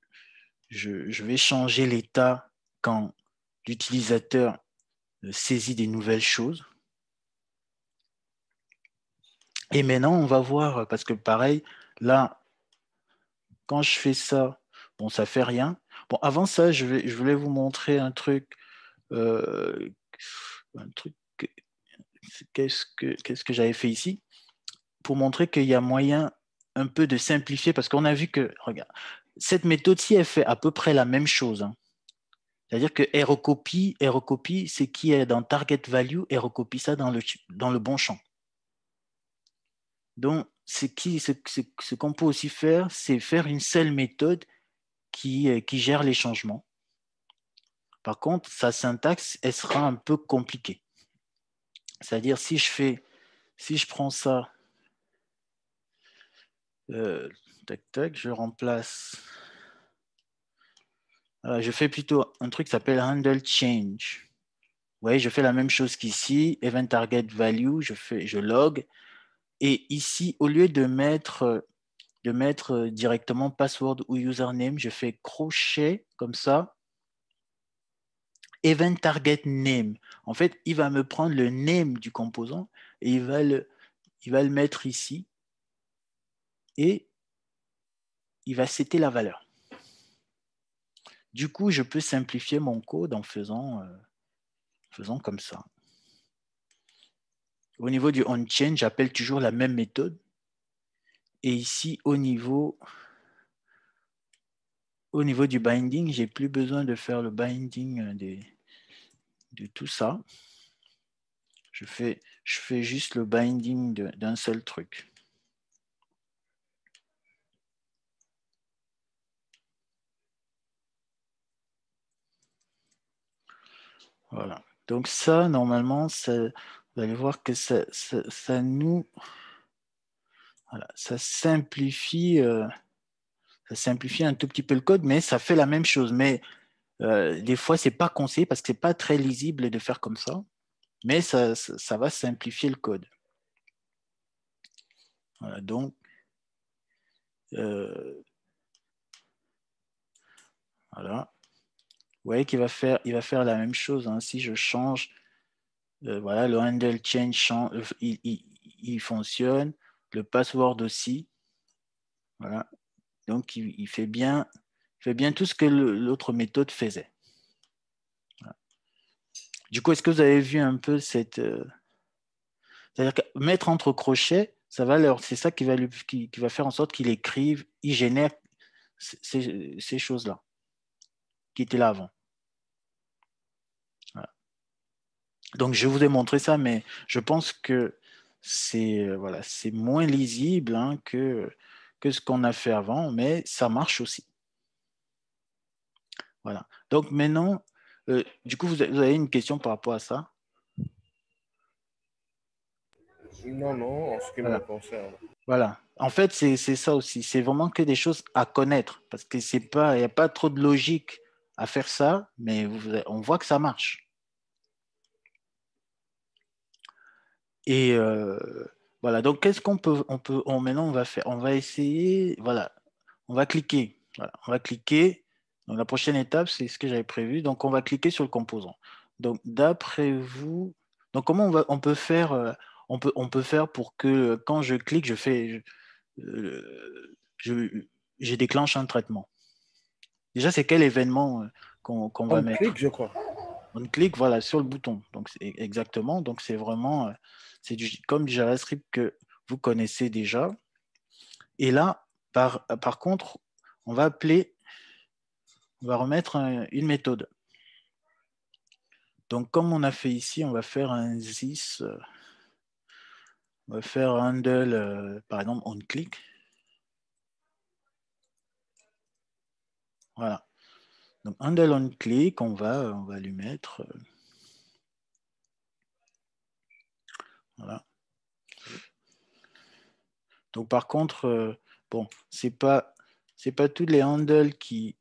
vais changer l'état quand l'utilisateur saisit des nouvelles choses. Et maintenant, on va voir, parce que pareil, là, quand je fais ça, bon, ça fait rien. Bon, avant ça, je voulais vous montrer un truc. Euh, qu'est-ce que j'avais fait ici? Pour montrer qu'il y a moyen un peu de simplifier, parce qu'on a vu que, regarde, cette méthode-ci, elle fait à peu près la même chose, hein. C'est-à-dire que elle recopie ce qui est dans target value et recopie ça dans le bon champ. Donc, ce qu'on peut aussi faire, c'est faire une seule méthode qui gère les changements. Par contre, sa syntaxe, elle sera un peu compliquée. C'est-à-dire, si je prends ça, tac, tac, je remplace. Je fais plutôt un truc qui s'appelle handle change. Vous voyez, je fais la même chose qu'ici, event target value, je log. Et ici, au lieu de mettre directement password ou username, je fais crochet comme ça, event target name. En fait, il va me prendre le name du composant et il va le mettre ici et il va setter la valeur. Du coup, je peux simplifier mon code en faisant comme ça. Au niveau du onChain, j'appelle toujours la même méthode. Et ici, au niveau du binding, j'ai plus besoin de faire le binding de tout ça. Je fais juste le binding d'un seul truc. Voilà. Donc ça, normalement, vous allez voir que ça nous... Voilà, ça simplifie un tout petit peu le code, mais ça fait la même chose. Mais des fois, c'est pas conseillé parce que c'est pas très lisible de faire comme ça. Mais ça va simplifier le code. Voilà, donc, voilà. Vous voyez qu'il va faire la même chose, hein. Si je change, voilà, le handle change, il fonctionne. Le password aussi. Voilà. Donc, il fait bien tout ce que l'autre méthode faisait. Voilà. Du coup, est-ce que vous avez vu un peu cette... c'est-à-dire que mettre entre crochets, c'est ça qui va faire en sorte qu'il écrive, il génère ces choses-là qui étaient là avant. Voilà. Donc, je vous ai montré ça, mais je pense que c'est moins lisible, hein, que ce qu'on a fait avant, mais ça marche aussi. Voilà. Donc, maintenant, du coup, vous avez une question par rapport à ça? Non, non, en ce qui me Voilà. concerne. Voilà. En fait, c'est ça aussi. C'est vraiment que des choses à connaître parce que c'est pas, il n'y a pas trop de logique à faire ça, mais on voit que ça marche. Et voilà. Donc, qu'est-ce maintenant, on va faire, on va essayer, voilà, on va cliquer. Voilà, on va cliquer. Donc, la prochaine étape, c'est ce que j'avais prévu. Donc, on va cliquer sur le composant. Donc, d'après vous, donc comment on peut faire, on peut faire pour que quand je clique, je, je déclenche un traitement. Déjà, c'est quel événement qu'on va On mettre? clique, je crois. On clique, voilà, sur le bouton. Donc, exactement. Donc, c'est vraiment, comme du JavaScript que vous connaissez déjà. Et là, par contre, on va remettre une méthode. Donc, comme on a fait ici, on va faire un this, on va faire handle, par exemple, on click. Voilà. Donc, handle on click, on va lui mettre, voilà. Donc, par contre, bon, c'est pas tous les handles qui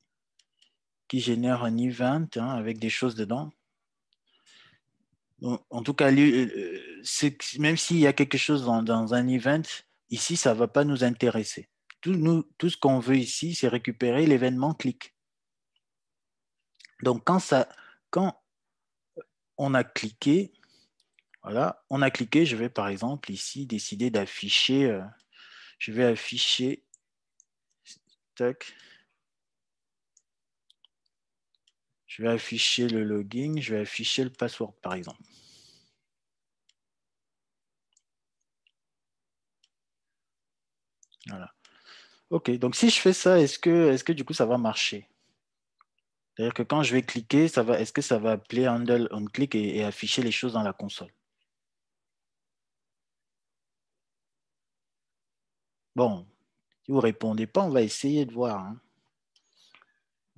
génèrent un event avec des choses dedans. Donc, en tout cas, même s'il y a quelque chose dans un event, ici, ça ne va pas nous intéresser. Tout ce qu'on veut ici, c'est récupérer l'événement clic. Donc, quand on a cliqué, voilà, on a cliqué, je vais par exemple ici décider d'afficher, je vais afficher, tac, je vais afficher le login, je vais afficher le password par exemple. Voilà. OK, donc si je fais ça, est-ce que du coup ça va marcher? C'est-à-dire que quand je vais cliquer, est-ce que ça va appeler handle on click et afficher les choses dans la console? Bon, si vous ne répondez pas, on va essayer de voir, hein.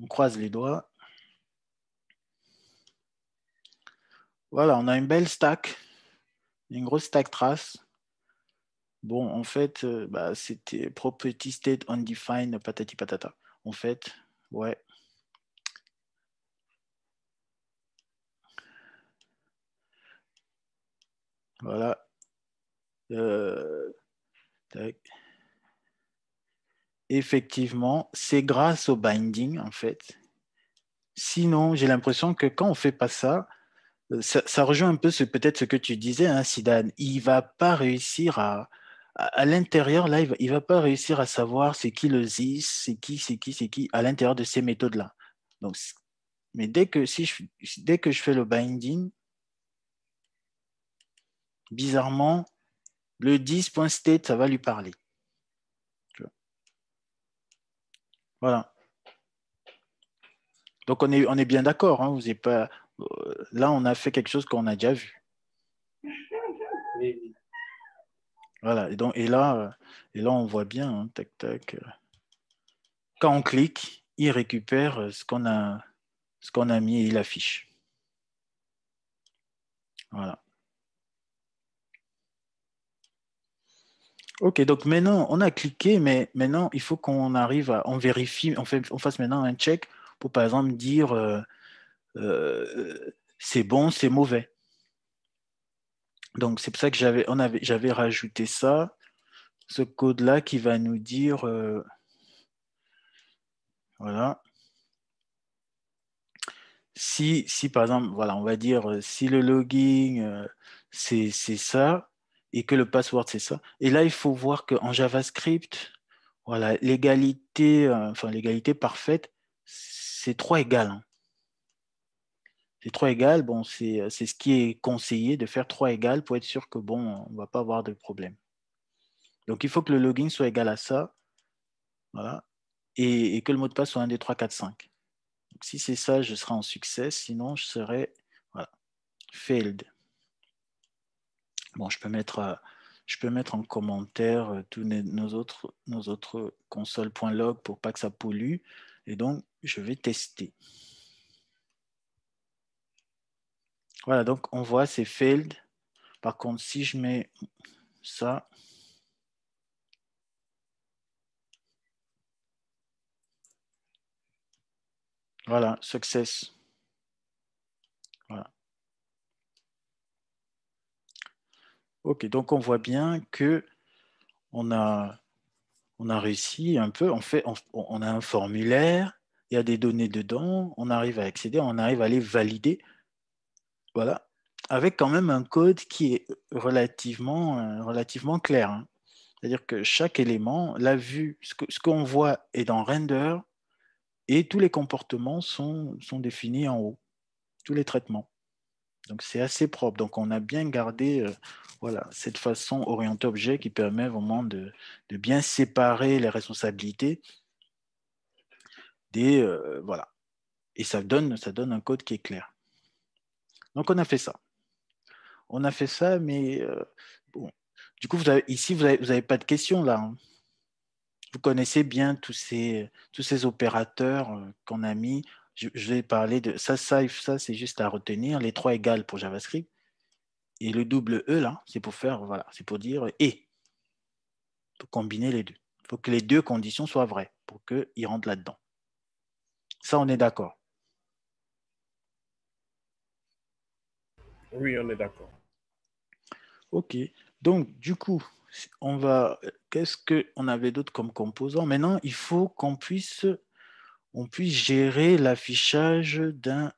On croise les doigts. Voilà, on a une belle stack, une grosse stack trace. Bon, en fait, c'était property state undefined, patati patata. En fait, ouais. Voilà. Tac. Effectivement, c'est grâce au binding, en fait. Sinon, j'ai l'impression que quand on ne fait pas ça, ça rejoint un peu peut-être ce que tu disais, hein, Sidan. Il ne va pas réussir à l'intérieur, là, il va pas réussir à savoir c'est qui le ZIS, c'est qui, à l'intérieur de ces méthodes-là. Donc, mais dès que je fais le binding, bizarrement, le 10.state, ça va lui parler. Voilà. Donc, on est bien d'accord, hein, vous n'êtes pas, là, on a fait quelque chose qu'on a déjà vu. Oui. Voilà. Et là, on voit bien, hein, tac, tac. Quand on clique, il récupère ce qu'on a mis et il affiche. Voilà. OK, donc maintenant, on a cliqué, mais maintenant, il faut qu'on arrive on vérifie, on fasse maintenant un check pour, par exemple, dire c'est bon, c'est mauvais. Donc, c'est pour ça que j'avais rajouté ça, ce code-là qui va nous dire, voilà, si par exemple, voilà, on va dire, si le login, c'est ça, et que le password, c'est ça. Et là, il faut voir qu'en JavaScript, voilà, l'égalité parfaite, c'est 3 égales, hein. C'est 3 égales, bon, c'est ce qui est conseillé de faire 3 égales pour être sûr que, bon, on ne va pas avoir de problème. Donc, il faut que le login soit égal à ça, voilà, et que le mot de passe soit 1, 2, 3, 4, 5. Donc, si c'est ça, je serai en succès, sinon, je serai, voilà, failed. Bon, je peux mettre en commentaire tous nos autres console.log pour pas que ça pollue. Et donc, je vais tester. Voilà, donc on voit c'est failed. Par contre, si je mets ça. Voilà, success. Voilà. OK, donc on voit bien que on a réussi un peu. On a un formulaire, il y a des données dedans, on arrive à accéder, on arrive à les valider. Voilà, avec quand même un code qui est relativement clair, hein. C'est-à-dire que chaque élément, la vue, ce qu'on voit est dans render et tous les comportements sont définis en haut, tous les traitements. Donc c'est assez propre. Donc on a bien gardé voilà, cette façon orientée objet qui permet vraiment de bien séparer les responsabilités des voilà. Et ça donne un code qui est clair. Donc on a fait ça. On a fait ça, mais bon. Du coup, ici, vous avez pas de questions là, hein. Vous connaissez bien tous ces opérateurs qu'on a mis. Je vais parler de ça, c'est juste à retenir. Les trois égales pour JavaScript. Et le double E, là, c'est pour faire, voilà, c'est pour dire et. Pour combiner les deux. Il faut que les deux conditions soient vraies pour qu'ils rentrent là-dedans. Ça, on est d'accord. Oui, on est d'accord. OK. Donc, du coup, qu'est-ce qu'on avait d'autre comme composant? Maintenant, il faut qu'on puisse gérer l'affichage d'un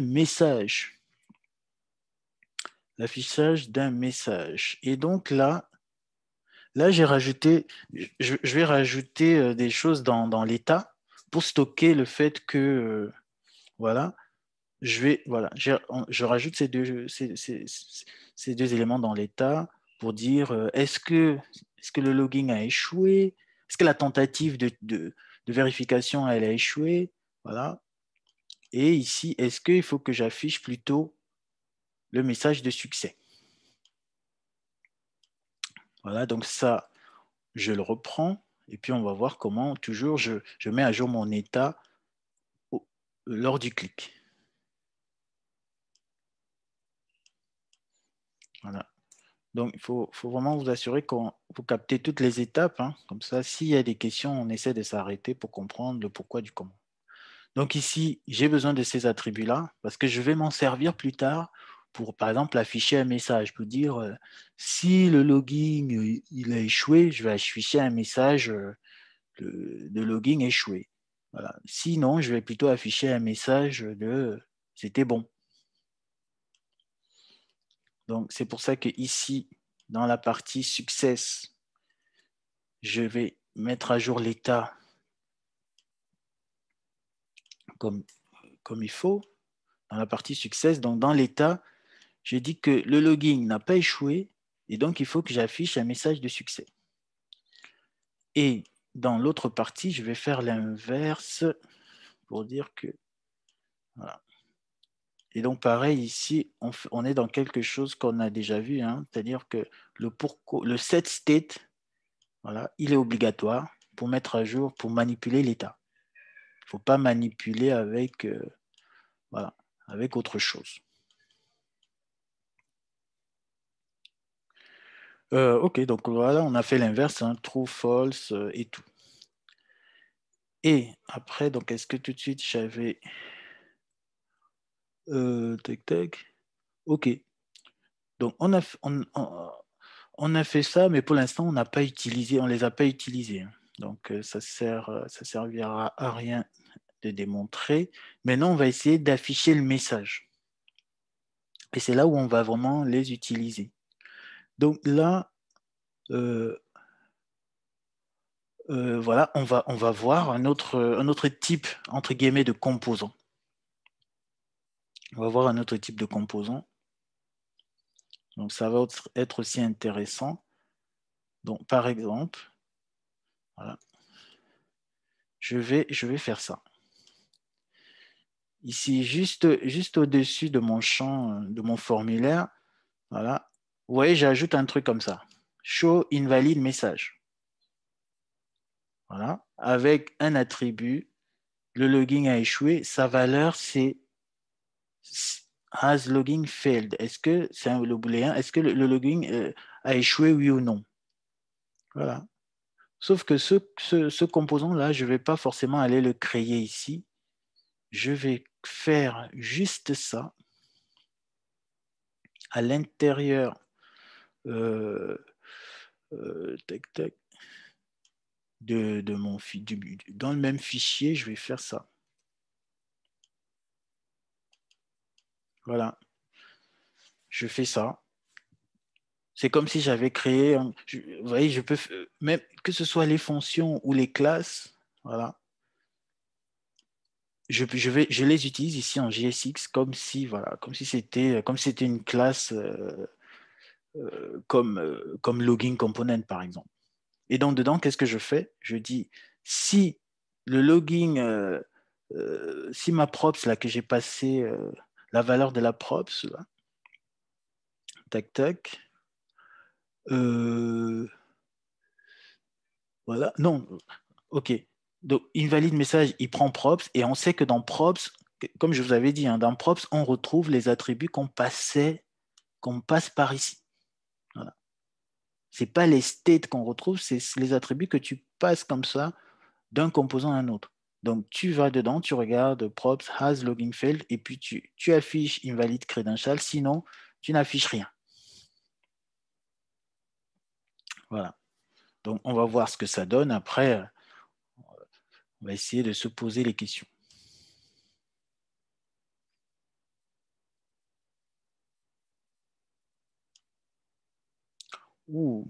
message. L'affichage d'un message. Et donc là, j'ai rajouté, je vais rajouter des choses dans l'état pour stocker le fait que, voilà, je rajoute ces deux éléments dans l'état pour dire est-ce que le logging a échoué? Est-ce que la tentative de vérification elle a échoué? Voilà. Et ici, est-ce qu'il faut que j'affiche plutôt le message de succès? Voilà, donc ça, je le reprends et puis on va voir comment toujours je mets à jour mon état lors du clic. Voilà. Donc, il faut vraiment vous assurer qu'on vous captez toutes les étapes, hein. Comme ça, s'il y a des questions, on essaie de s'arrêter pour comprendre le pourquoi du comment. Donc ici, j'ai besoin de ces attributs-là parce que je vais m'en servir plus tard pour, par exemple, afficher un message. Pour dire, si le login il a échoué, je vais afficher un message de login échoué. Voilà. Sinon, je vais plutôt afficher un message de c'était bon. Donc, c'est pour ça que ici, dans la partie success, je vais mettre à jour l'état comme il faut. Dans la partie success, donc dans l'état, je dis que le login n'a pas échoué et donc il faut que j'affiche un message de succès. Et dans l'autre partie, je vais faire l'inverse pour dire que voilà. Et donc pareil ici, on est dans quelque chose qu'on a déjà vu, hein, c'est-à-dire que le set state, voilà, il est obligatoire pour mettre à jour, pour manipuler l'état. Il ne faut pas manipuler avec, voilà, avec autre chose. OK, donc voilà, on a fait l'inverse, hein, true, false et tout. Et après, donc est-ce que tout de suite j'avais tac tac. OK. Donc on a fait ça, mais pour l'instant on n'a pas utilisé, on les a pas utilisés, hein. Donc ça servira à rien de démontrer. Maintenant on va essayer d'afficher le message. Et c'est là où on va vraiment les utiliser. Donc là, voilà, on va voir un autre type, entre guillemets, de composant. On va voir un autre type de composant. Donc, ça va être aussi intéressant. Donc, par exemple, voilà, je vais faire ça. Ici, juste au-dessus de mon champ, de mon formulaire, voilà, vous voyez, j'ajoute un truc comme ça. Show invalid message. Voilà, avec un attribut, le login a échoué, sa valeur, c'est has logging failed? Est-ce que c'est le booléen? Est-ce que le logging a échoué, oui ou non? Voilà. Sauf que ce composant-là, je ne vais pas forcément aller le créer ici. Je vais faire juste ça à l'intérieur tac, tac, de mon dans le même fichier, je vais faire ça. Voilà. Je fais ça. C'est comme si j'avais créé, vous voyez, je peux, même que ce soit les fonctions ou les classes, voilà, je les utilise ici en JSX comme si, voilà, comme si c'était une classe comme logging component, par exemple. Et donc, dedans, qu'est-ce que je fais? Je dis, si le logging, si ma props, là, que j'ai passé la valeur de la props, là, tac, tac, voilà, non, ok. Donc, invalide message, il prend props, et on sait que dans props, comme je vous avais dit, hein, dans props, on retrouve les attributs qu'on passe par ici. Voilà. Ce n'est pas les states qu'on retrouve, c'est les attributs que tu passes comme ça d'un composant à un autre. Donc, tu vas dedans, tu regardes props has logging failed, et puis tu affiches invalid credential, sinon, tu n'affiches rien. Voilà. Donc, on va voir ce que ça donne. Après, on va essayer de se poser les questions. Ouh,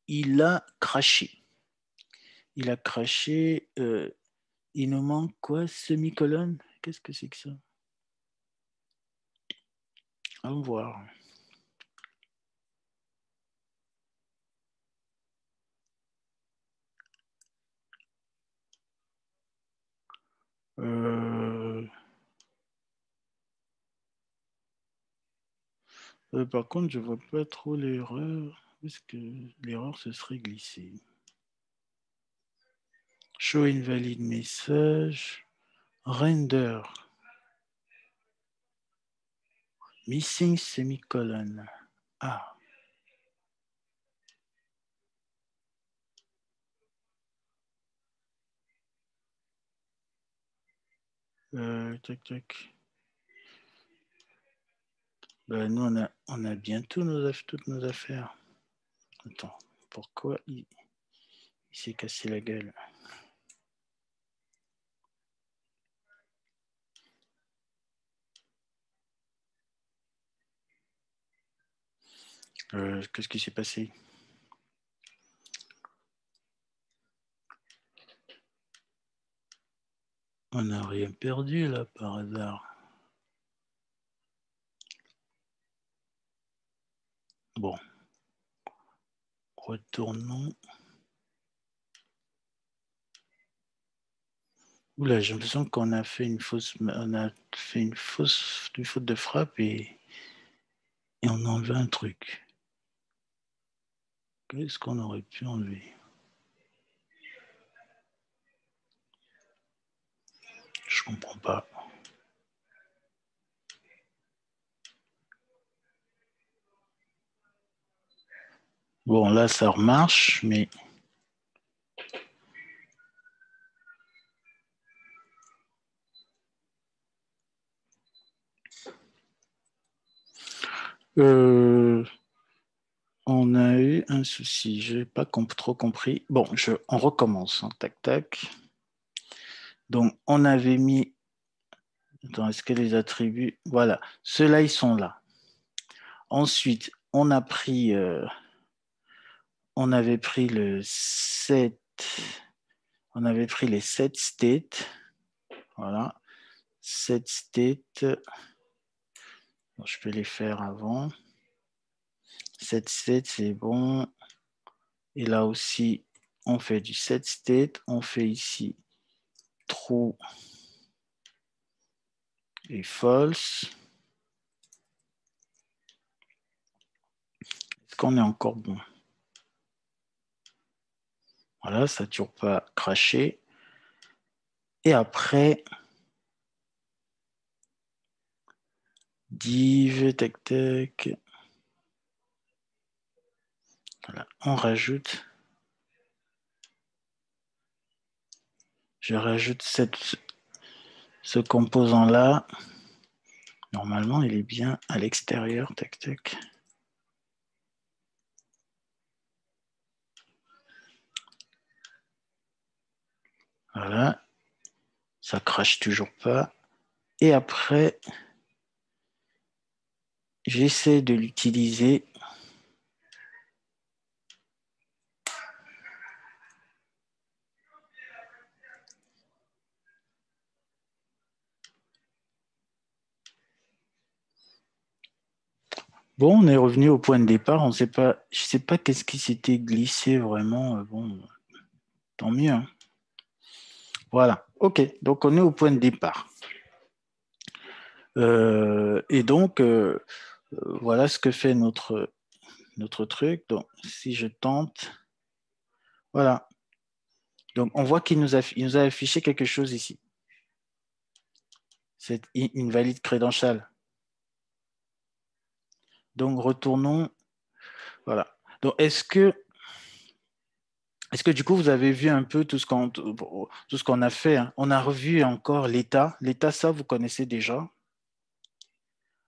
il a craché. Il a craché. Il nous manque quoi? Semi-colonne? Qu'est-ce que c'est que ça? Allons voir. Par contre, je ne vois pas trop l'erreur. Est-ce que l'erreur se serait glissée? Show invalid message. Render. Missing semicolon. Ah. Tac, tac. Ben, nous, on a bien toutes nos affaires. Attends, pourquoi il s'est cassé la gueule? Qu'est-ce qui s'est passé? On n'a rien perdu là par hasard. Bon. Retournons. Oula, j'ai l'impression qu'on a fait une faute de frappe et on a enlevé un truc. Qu'est-ce qu'on aurait pu enlever? Je comprends pas. Bon, là, ça remarche, mais... on a eu un souci. Je n'ai pas trop compris. Bon, on recommence. Hein. Tac, tac. Donc, on avait mis... Attends, est-ce que les attributs... Voilà. Ceux-là, ils sont là. Ensuite, on a pris... on avait pris le set... On avait pris les set state. Voilà. Set state. Bon, je peux les faire avant. Set state, c'est bon. Et là aussi, on fait du set state. On fait ici true et false. Est-ce qu'on est encore bon? Voilà, ça n'a toujours pas craché. Et après, div, tac, tac. Voilà, on rajoute. Je rajoute ce composant-là. Normalement, il est bien à l'extérieur. Tac, tac. Voilà. Ça crache toujours pas. Et après, j'essaie de l'utiliser. Bon, on est revenu au point de départ. On sait pas, je ne sais pas qu'est-ce qui s'était glissé vraiment. Bon, tant mieux. Hein. Voilà. OK. Donc, on est au point de départ. Et donc, voilà ce que fait notre truc. Donc, si je tente, voilà. Donc, on voit qu'il nous a affiché quelque chose ici. C'est invalide credential. Donc, retournons. Voilà. Donc, est-ce que du coup, vous avez vu un peu tout ce qu'on a fait, hein? On a revu encore l'état. L'état, ça, vous connaissez déjà.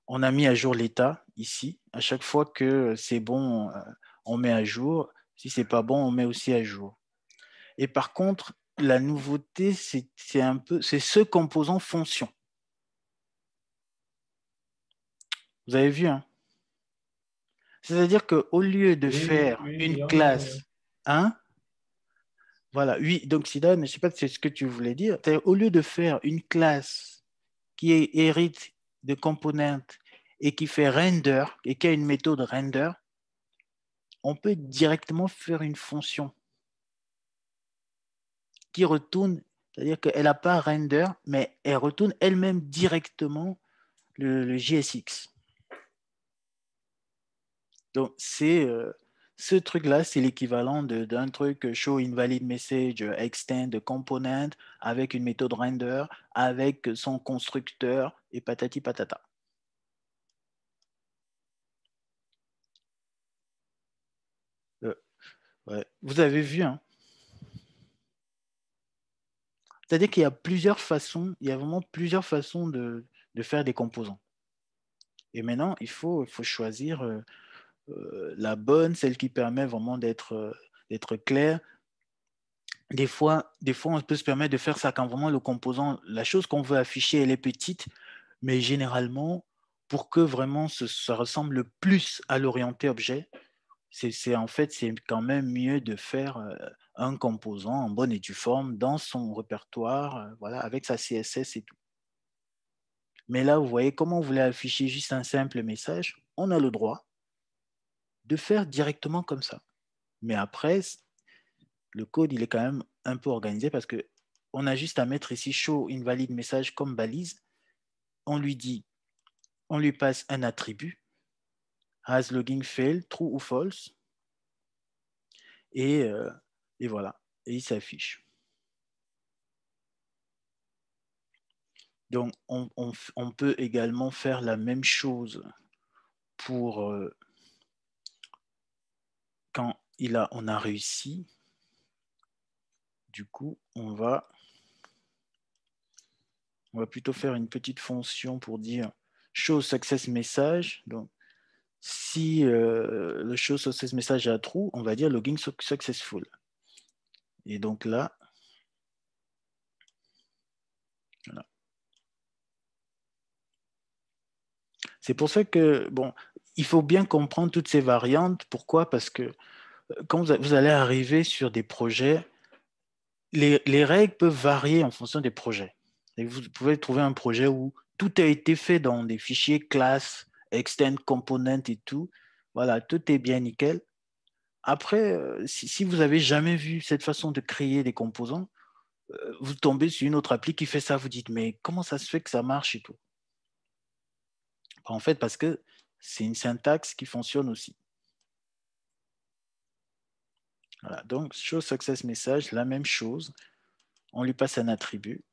On a mis à jour l'état ici. À chaque fois que c'est bon, on met à jour. Si c'est pas bon, on met aussi à jour. Et par contre, la nouveauté, c'est ce composant fonction. Vous avez vu, hein? C'est-à-dire qu'au lieu de faire une classe, hein? Voilà, oui, donc Sidan, je ne sais pas si c'est ce que tu voulais dire. Au lieu de faire une classe qui hérite de components et qui fait render et qui a une méthode render, on peut directement faire une fonction qui retourne, c'est-à-dire qu'elle n'a pas render, mais elle retourne elle-même directement le JSX. Donc, ce truc-là, c'est l'équivalent d'un truc show invalid message extend component avec une méthode render, avec son constructeur et patati patata. Ouais. Vous avez vu, hein? C'est-à-dire qu'il y a plusieurs façons, il y a vraiment plusieurs façons de faire des composants. Et maintenant, il faut choisir la bonne, celle qui permet vraiment d'être clair. Des fois, on peut se permettre de faire ça quand vraiment le composant, la chose qu'on veut afficher, elle est petite, mais généralement, pour que vraiment ça ressemble le plus à l'orienté objet, en fait, c'est quand même mieux de faire un composant en bonne et due forme dans son répertoire, voilà, avec sa CSS et tout. Mais là, vous voyez, comment on voulait afficher juste un simple message, on a le droit de faire directement comme ça. Mais après, le code, il est quand même un peu organisé parce que on a juste à mettre ici show invalid message comme balise. On lui dit, on lui passe un attribut, has logging fail, true ou false, et voilà, et il s'affiche. Donc, on peut également faire la même chose pour quand on a réussi. Du coup, on va plutôt faire une petite fonction pour dire show success message. Donc, si le show success message est true, on va dire login successful. Et donc là, voilà. C'est pour ça que, bon, il faut bien comprendre toutes ces variantes. Pourquoi? Parce que quand vous allez arriver sur des projets, les règles peuvent varier en fonction des projets. Et vous pouvez trouver un projet où tout a été fait dans des fichiers classe, extend, component et tout. Voilà, tout est bien nickel. Après, si vous n'avez jamais vu cette façon de créer des composants, vous tombez sur une autre appli qui fait ça, vous dites, mais comment ça se fait que ça marche et tout? En fait, parce que c'est une syntaxe qui fonctionne aussi. Voilà, donc, show success message, la même chose. On lui passe un attribut.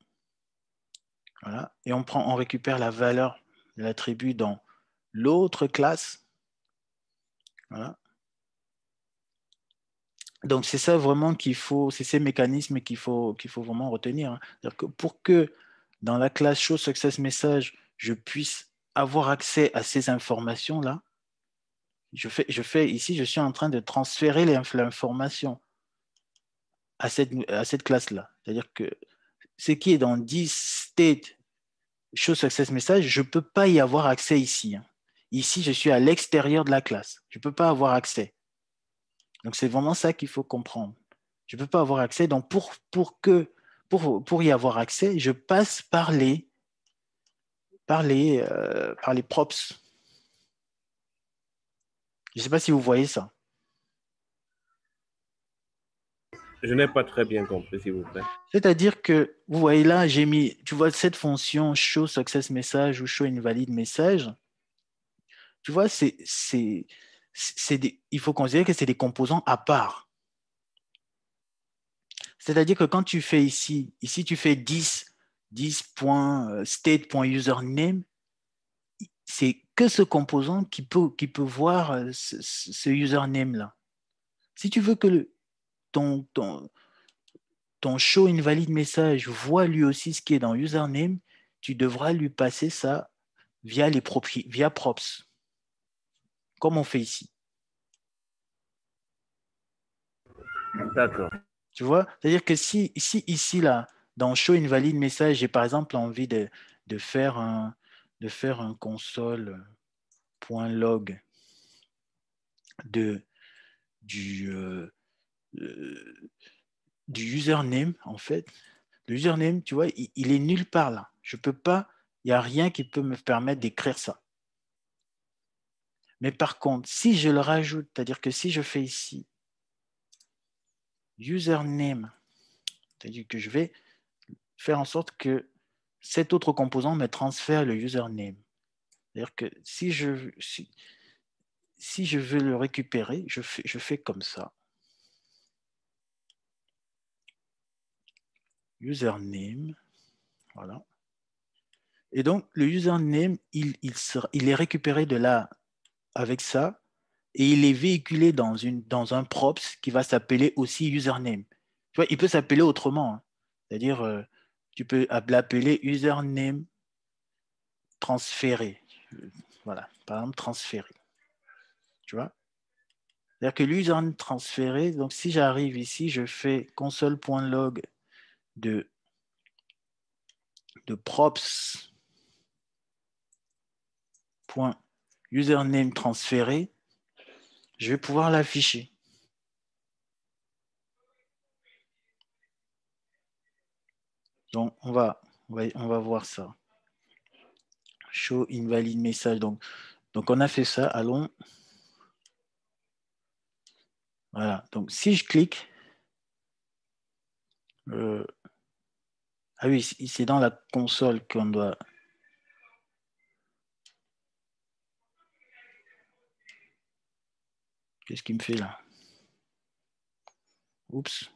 Voilà, et on récupère la valeur de l'attribut dans l'autre classe. Voilà. Donc, c'est ça vraiment qu'il faut, c'est ces mécanismes qu'il faut vraiment retenir, hein. C'est-à-dire que pour que dans la classe Show Success Message, je puisse avoir accès à ces informations-là, je fais ici, je suis en train de transférer l'information à cette classe-là. C'est-à-dire que ce qui est dans 10 state Show Success Message, je ne peux pas y avoir accès ici, hein. Ici, je suis à l'extérieur de la classe. Je ne peux pas avoir accès. Donc, c'est vraiment ça qu'il faut comprendre. Je ne peux pas avoir accès. Donc, pour y avoir accès, je passe par les props. Je ne sais pas si vous voyez ça. Je n'ai pas très bien compris, s'il vous plaît. C'est-à-dire que, vous voyez là, j'ai mis, tu vois, cette fonction show success message ou show invalid message. Tu vois, il faut considérer que c'est des composants à part. C'est-à-dire que quand tu fais ici tu fais 10.state.username, c'est que ce composant qui peut voir ce username-là. Si tu veux que ton show invalid message voit lui aussi ce qui est dans username, tu devras lui passer ça via props, comme on fait ici. D'accord. Tu vois? C'est-à-dire que si ici, là, dans show invalid message, j'ai par exemple envie de faire un console.log de, du, euh, euh, du username, en fait. Le username, tu vois, il est nulle part là. Je peux pas, il n'y a rien qui peut me permettre d'écrire ça. Mais par contre, si je le rajoute, c'est-à-dire que si je fais ici username, c'est-à-dire que je vais faire en sorte que cet autre composant me transfère le username. C'est-à-dire que si je veux le récupérer, je fais comme ça. Username, voilà. Et donc, le username, il est récupéré de là avec ça, et il est véhiculé dans un props qui va s'appeler aussi username. Tu vois, il peut s'appeler autrement, hein. C'est-à-dire, tu peux l'appeler username transféré. Voilà, par exemple, transféré. Tu vois? C'est-à-dire que l'username transféré, donc si j'arrive ici, je fais console.log de props.username transféré, je vais pouvoir l'afficher. Donc, on va voir ça. Show invalid message. Donc, on a fait ça. Allons. Voilà. Donc, si je clique, ah oui, c'est dans la console qu'on doit. Qu'est-ce qu'il me fait là? Oups.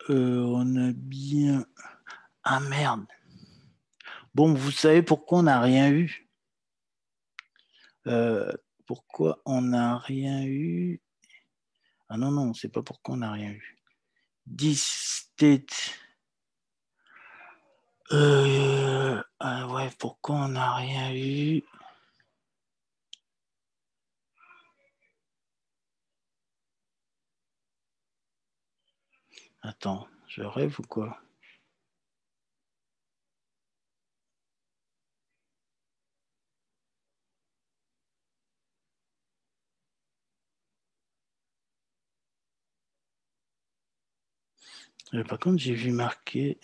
On a bien. Ah merde. Bon, vous savez pourquoi on n'a rien eu? Pourquoi on n'a rien eu? Ah non, non, c'est pas pourquoi on n'a rien eu. State. Ouais, pourquoi on n'a rien eu? Attends, je rêve ou quoi? Par contre, j'ai vu marquer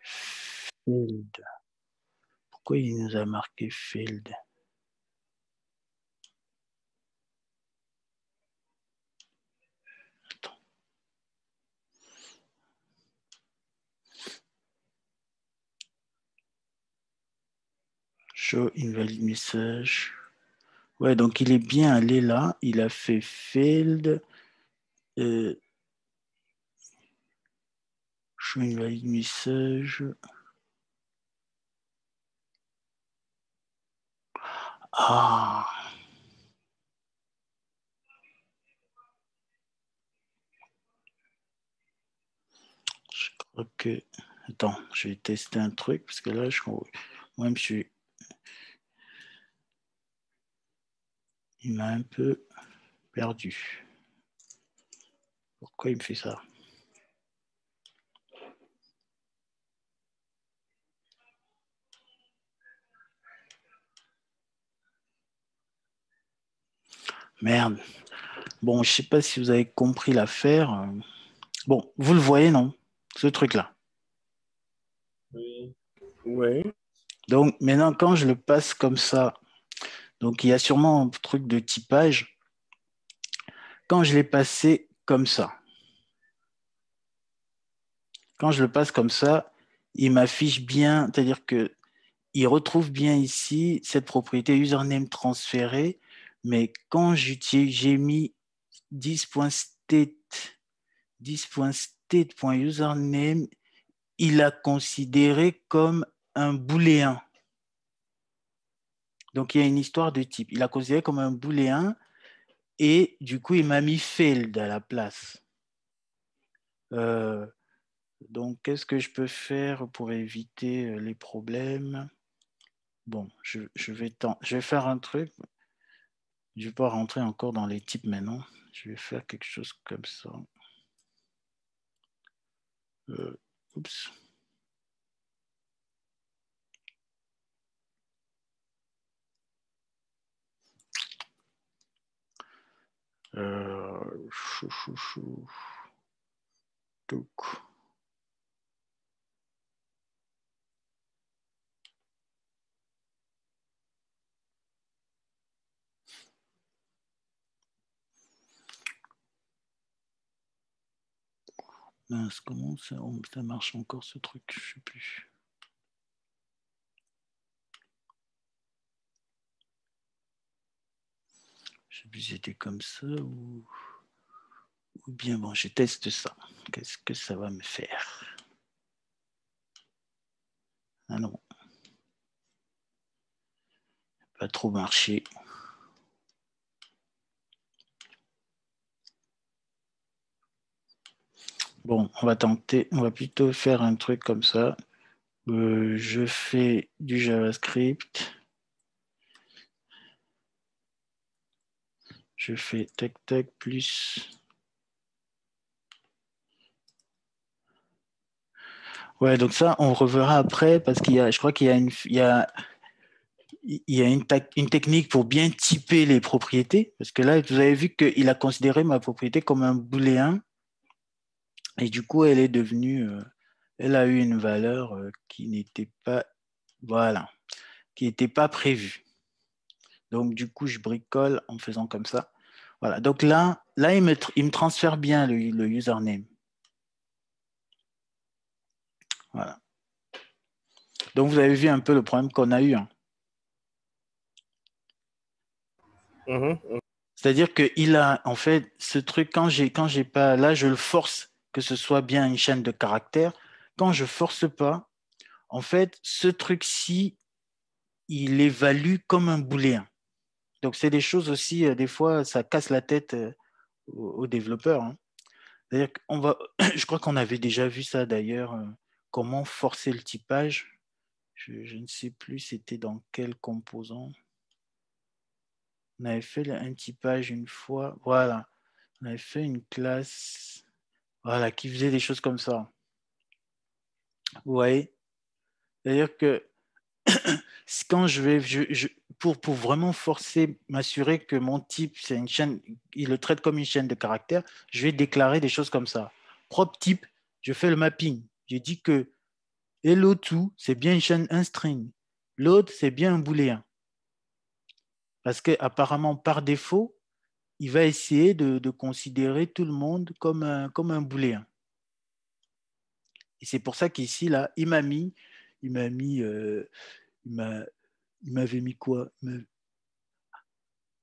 failed. Pourquoi il nous a marqué failed? Attends. Show invalid message. Ouais, donc il est bien allé là. Il a fait failed. Show invalid message. Ah. Je crois que... Attends, je vais tester un truc parce que là, moi-même, il m'a un peu perdu. Pourquoi il me fait ça? Merde. Bon, je sais pas si vous avez compris l'affaire. Bon, vous le voyez, non? Ce truc-là. Oui. Oui. Donc, maintenant, quand je le passe comme ça, donc il y a sûrement un truc de typage. Quand je l'ai passé comme ça, quand je le passe comme ça, il m'affiche bien, c'est-à-dire que il retrouve bien ici cette propriété username transférée, mais quand j'ai mis 10.state, 10.state.username, il a considéré comme un booléen. Donc, il y a une histoire de type. Il a considéré comme un booléen et du coup, il m'a mis failed à la place. Donc, qu'est-ce que je peux faire pour éviter les problèmes? Bon, je vais faire un truc. Je ne vais pas rentrer encore dans les types maintenant. Je vais faire quelque chose comme ça. Oups. Chou, chou, chou. Touc. Mince, comment ça marche encore ce truc? Je ne sais plus. Je ne sais plus si c'était comme ça ou bien bon, je teste ça. Qu'est-ce que ça va me faire? Ah non. Pas trop marché. Bon, on va tenter, on va plutôt faire un truc comme ça. Je fais du JavaScript. Je fais tac tac plus. Ouais, donc ça, on reverra après parce je crois qu'il y a une technique pour bien typer les propriétés. Parce que là, vous avez vu qu'il a considéré ma propriété comme un booléen. Et du coup, elle a eu une valeur qui n'était pas, voilà, qui n'était pas prévue. Donc, du coup, je bricole en faisant comme ça. Voilà. Donc là il me transfère bien le username. Voilà. Donc, vous avez vu un peu le problème qu'on a eu. Hein. C'est-à-dire qu'il a, en fait, ce truc, quand j'ai pas, là, je le force que ce soit bien une chaîne de caractères. Quand je force pas, en fait, ce truc-ci, il évalue comme un booléen. Donc, c'est des choses aussi, des fois, ça casse la tête aux développeurs. Hein. C'est-à-dire qu'on va, je crois qu'on avait déjà vu ça d'ailleurs, comment forcer le typage. Je ne sais plus c'était dans quel composant. On avait fait un typage une fois. Voilà. On avait fait une classe voilà, qui faisait des choses comme ça. Vous voyez? C'est-à-dire que quand pour vraiment forcer, m'assurer que mon type, c'est une chaîne, il le traite comme une chaîne de caractères, je vais déclarer des choses comme ça. Propre type, je fais le mapping. Je dis que hello2, c'est bien une chaîne, un string. L'autre, c'est bien un booléen. Parce qu'apparemment, par défaut, il va essayer de considérer tout le monde comme un booléen. Et c'est pour ça qu'ici, là, il m'avait mis quoi?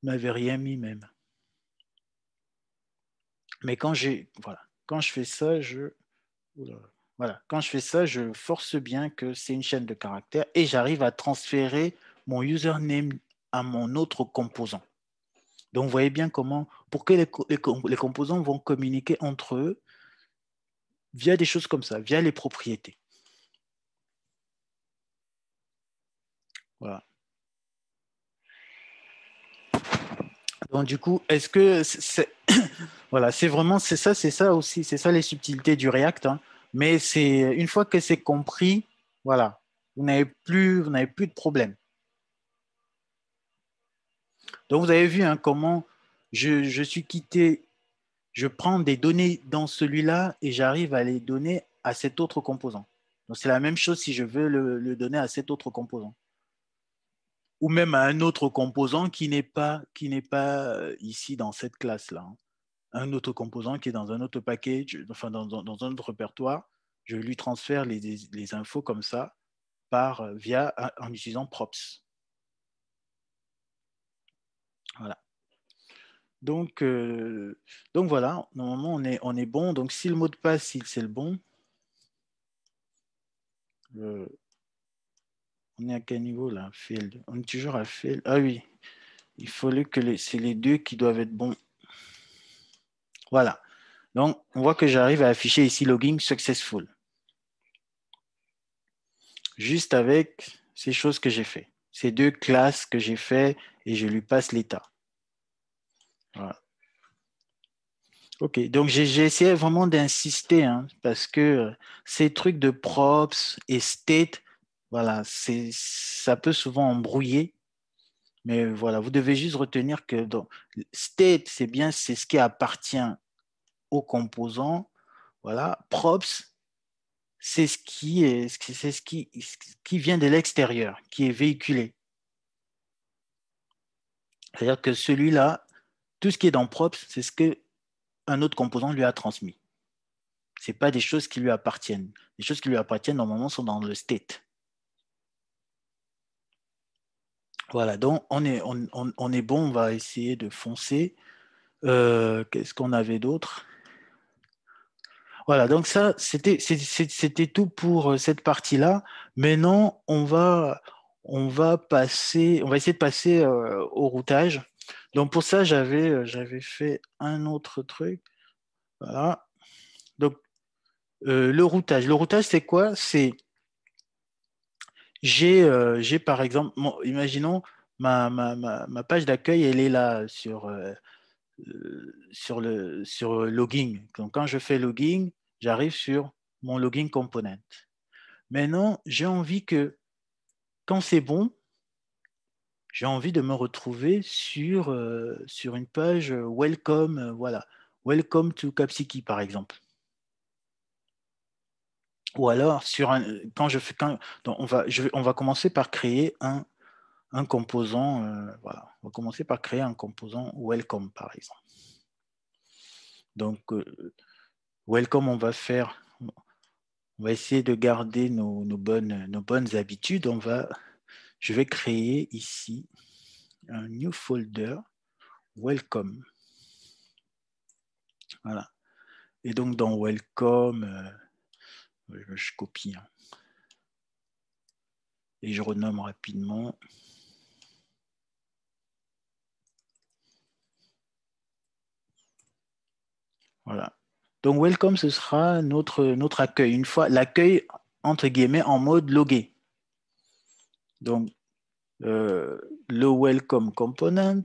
m'avait rien mis même. Mais quand je fais ça, quand je fais ça, je force bien que c'est une chaîne de caractères et j'arrive à transférer mon username à mon autre composant. Donc, vous voyez bien comment, pour que les composants vont communiquer entre eux via des choses comme ça, via les propriétés. Voilà. Donc, du coup, est-ce que voilà, c'est ça aussi, c'est ça les subtilités du React, hein. Mais c'est une fois que c'est compris, voilà, vous n'avez plus de problème. Donc, vous avez vu hein, comment je suis quitté, je prends des données dans celui-là et j'arrive à les donner à cet autre composant. Donc, c'est la même chose si je veux le donner à cet autre composant. Ou même à un autre composant qui n'est pas ici dans cette classe-là, hein. Un autre composant qui est dans un autre package, enfin dans un autre répertoire, je lui transfère les infos comme ça en utilisant props. Voilà. Donc voilà, normalement on est bon. Donc si le mot de passe c'est le bon, on est à quel niveau là? Field. On est toujours à field. Ah oui, il fallait que c'est les deux qui doivent être bons. Voilà. Donc on voit que j'arrive à afficher ici login successful. Juste avec ces choses que j'ai fait. Ces deux classes que j'ai fait et je lui passe l'état. Voilà. Ok, donc j'ai essayé vraiment d'insister hein, parce que ces trucs de props et state, voilà, ça peut souvent embrouiller, mais voilà, vous devez juste retenir que state, c'est ce qui appartient au composant, voilà, props, c'est ce qui vient de l'extérieur, qui est véhiculé. C'est-à-dire que celui-là, tout ce qui est dans props, c'est ce qu'un autre composant lui a transmis. Ce n'est pas des choses qui lui appartiennent. Les choses qui lui appartiennent, normalement, sont dans le state. Voilà, donc on est bon, on va essayer de foncer. Qu'est-ce qu'on avait d'autre? Voilà, donc ça, c'était tout pour cette partie-là. Maintenant, on va essayer de passer au routage. Donc pour ça, j'avais fait un autre truc. Voilà. Donc le routage. Le routage, c'est quoi? C'est j'ai par exemple, imaginons ma page d'accueil, elle est là sur login. Donc quand je fais login, j'arrive sur mon login component. Maintenant, j'ai envie que quand c'est bon, j'ai envie de me retrouver sur une page welcome, voilà, welcome to Capsiki par exemple. Ou alors donc on va commencer par créer un composant, voilà, on va commencer par créer un composant welcome par exemple. Donc welcome, on va essayer de garder nos bonnes habitudes. Je vais créer ici un new folder welcome. Voilà. Et donc dans welcome, je copie hein, et je renomme rapidement. Voilà. Donc welcome, ce sera notre accueil. Une fois l'accueil entre guillemets en mode logué. Donc le welcome component.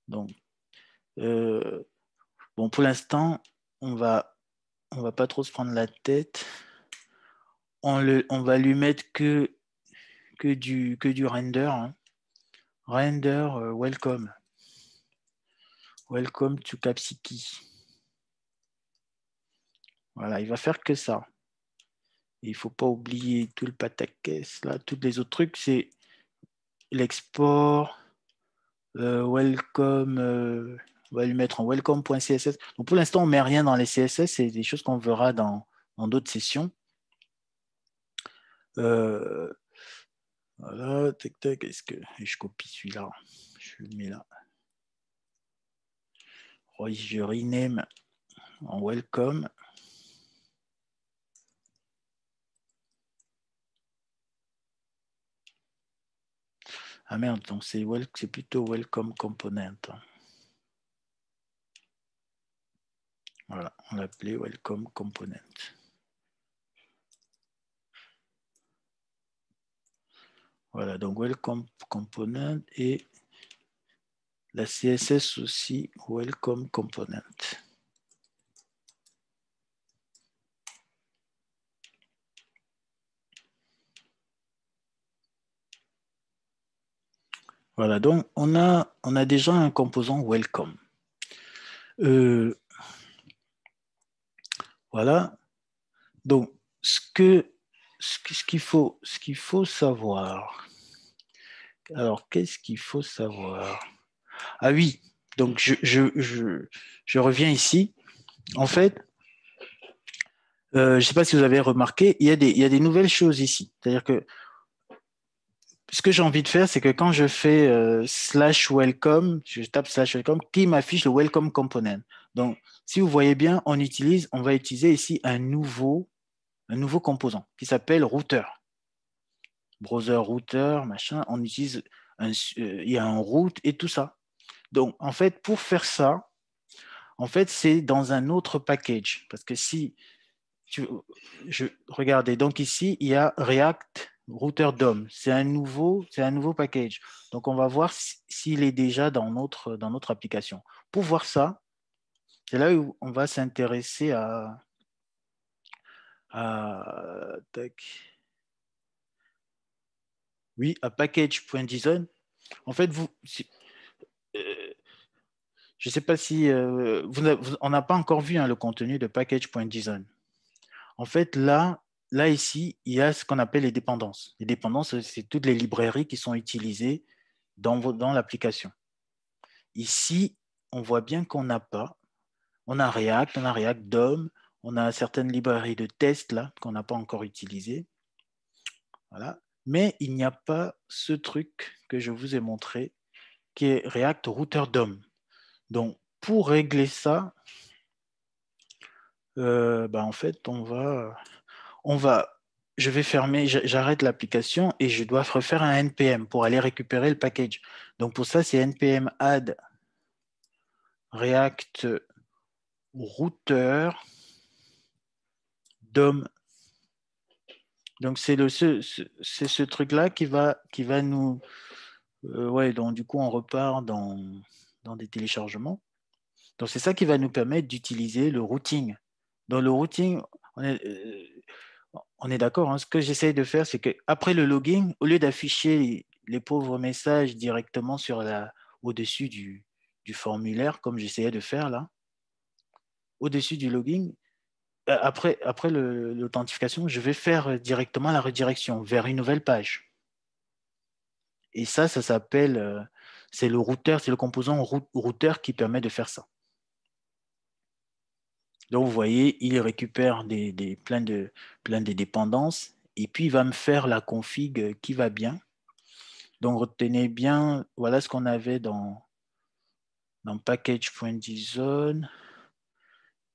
Donc bon, pour l'instant, on va pas trop se prendre la tête. On va lui mettre que du render. Hein. Render welcome. Welcome to Capsiki. Voilà, il va faire que ça. Il ne faut pas oublier tout le pataquès, là, tous les autres trucs, c'est l'export, welcome, on va lui mettre en welcome.css. Donc pour l'instant, on ne met rien dans les CSS, c'est des choses qu'on verra dans d'autres sessions. Voilà, tac, tac, est-ce que je copie celui-là? Je le mets là. Je rename en welcome. Ah merde, donc c'est plutôt welcome component. Voilà, on l'appelait welcome component. Voilà, donc welcome component et la CSS aussi welcome component. Voilà, donc on a déjà un composant welcome. Voilà. Donc ce qu'il faut savoir. Alors qu'est-ce qu'il faut savoir? Ah oui, donc je reviens ici. En fait, je ne sais pas si vous avez remarqué, il y a des nouvelles choses ici. C'est-à-dire que ce que j'ai envie de faire, c'est que quand je fais /welcome, je tape /welcome, qui m'affiche le welcome component. Donc, si vous voyez bien, on va utiliser ici un nouveau composant qui s'appelle router. Browser router, machin, on utilise il y a un root et tout ça. Donc, en fait, pour faire ça, en fait, c'est dans un autre package. Parce que si regardez, donc ici, il y a React Router DOM. C'est un nouveau package. Donc, on va voir s'il est déjà dans notre application. Pour voir ça, c'est là où on va s'intéresser tac. Oui, à package.json. En fait, je ne sais pas si on n'a pas encore vu le contenu de package.json. En fait, là, ici, il y a ce qu'on appelle les dépendances. Les dépendances, c'est toutes les librairies qui sont utilisées dans l'application. Ici, on voit bien qu'on n'a pas. On a React DOM, on a certaines librairies de tests là qu'on n'a pas encore utilisées. Voilà. Mais il n'y a pas ce truc que je vous ai montré, qui est React Router DOM. Donc, pour régler ça, en fait, je vais fermer, j'arrête l'application et je dois refaire un npm pour aller récupérer le package. Donc pour ça, c'est npm add react router DOM. Donc c'est ce truc-là qui va nous... ouais, donc du coup, on repart dans des téléchargements. Donc c'est ça qui va nous permettre d'utiliser le routing. Dans le routing, on est d'accord, hein. Ce que j'essaye de faire, c'est qu'après le login, au lieu d'afficher les pauvres messages directement au-dessus du formulaire, comme j'essayais de faire là, au-dessus du login, après l'authentification, je vais faire directement la redirection vers une nouvelle page. Et ça s'appelle, c'est le routeur, c'est le composant routeur qui permet de faire ça. Donc, vous voyez, il récupère plein de dépendances et puis il va me faire la config qui va bien. Donc, retenez bien, voilà ce qu'on avait dans package.json.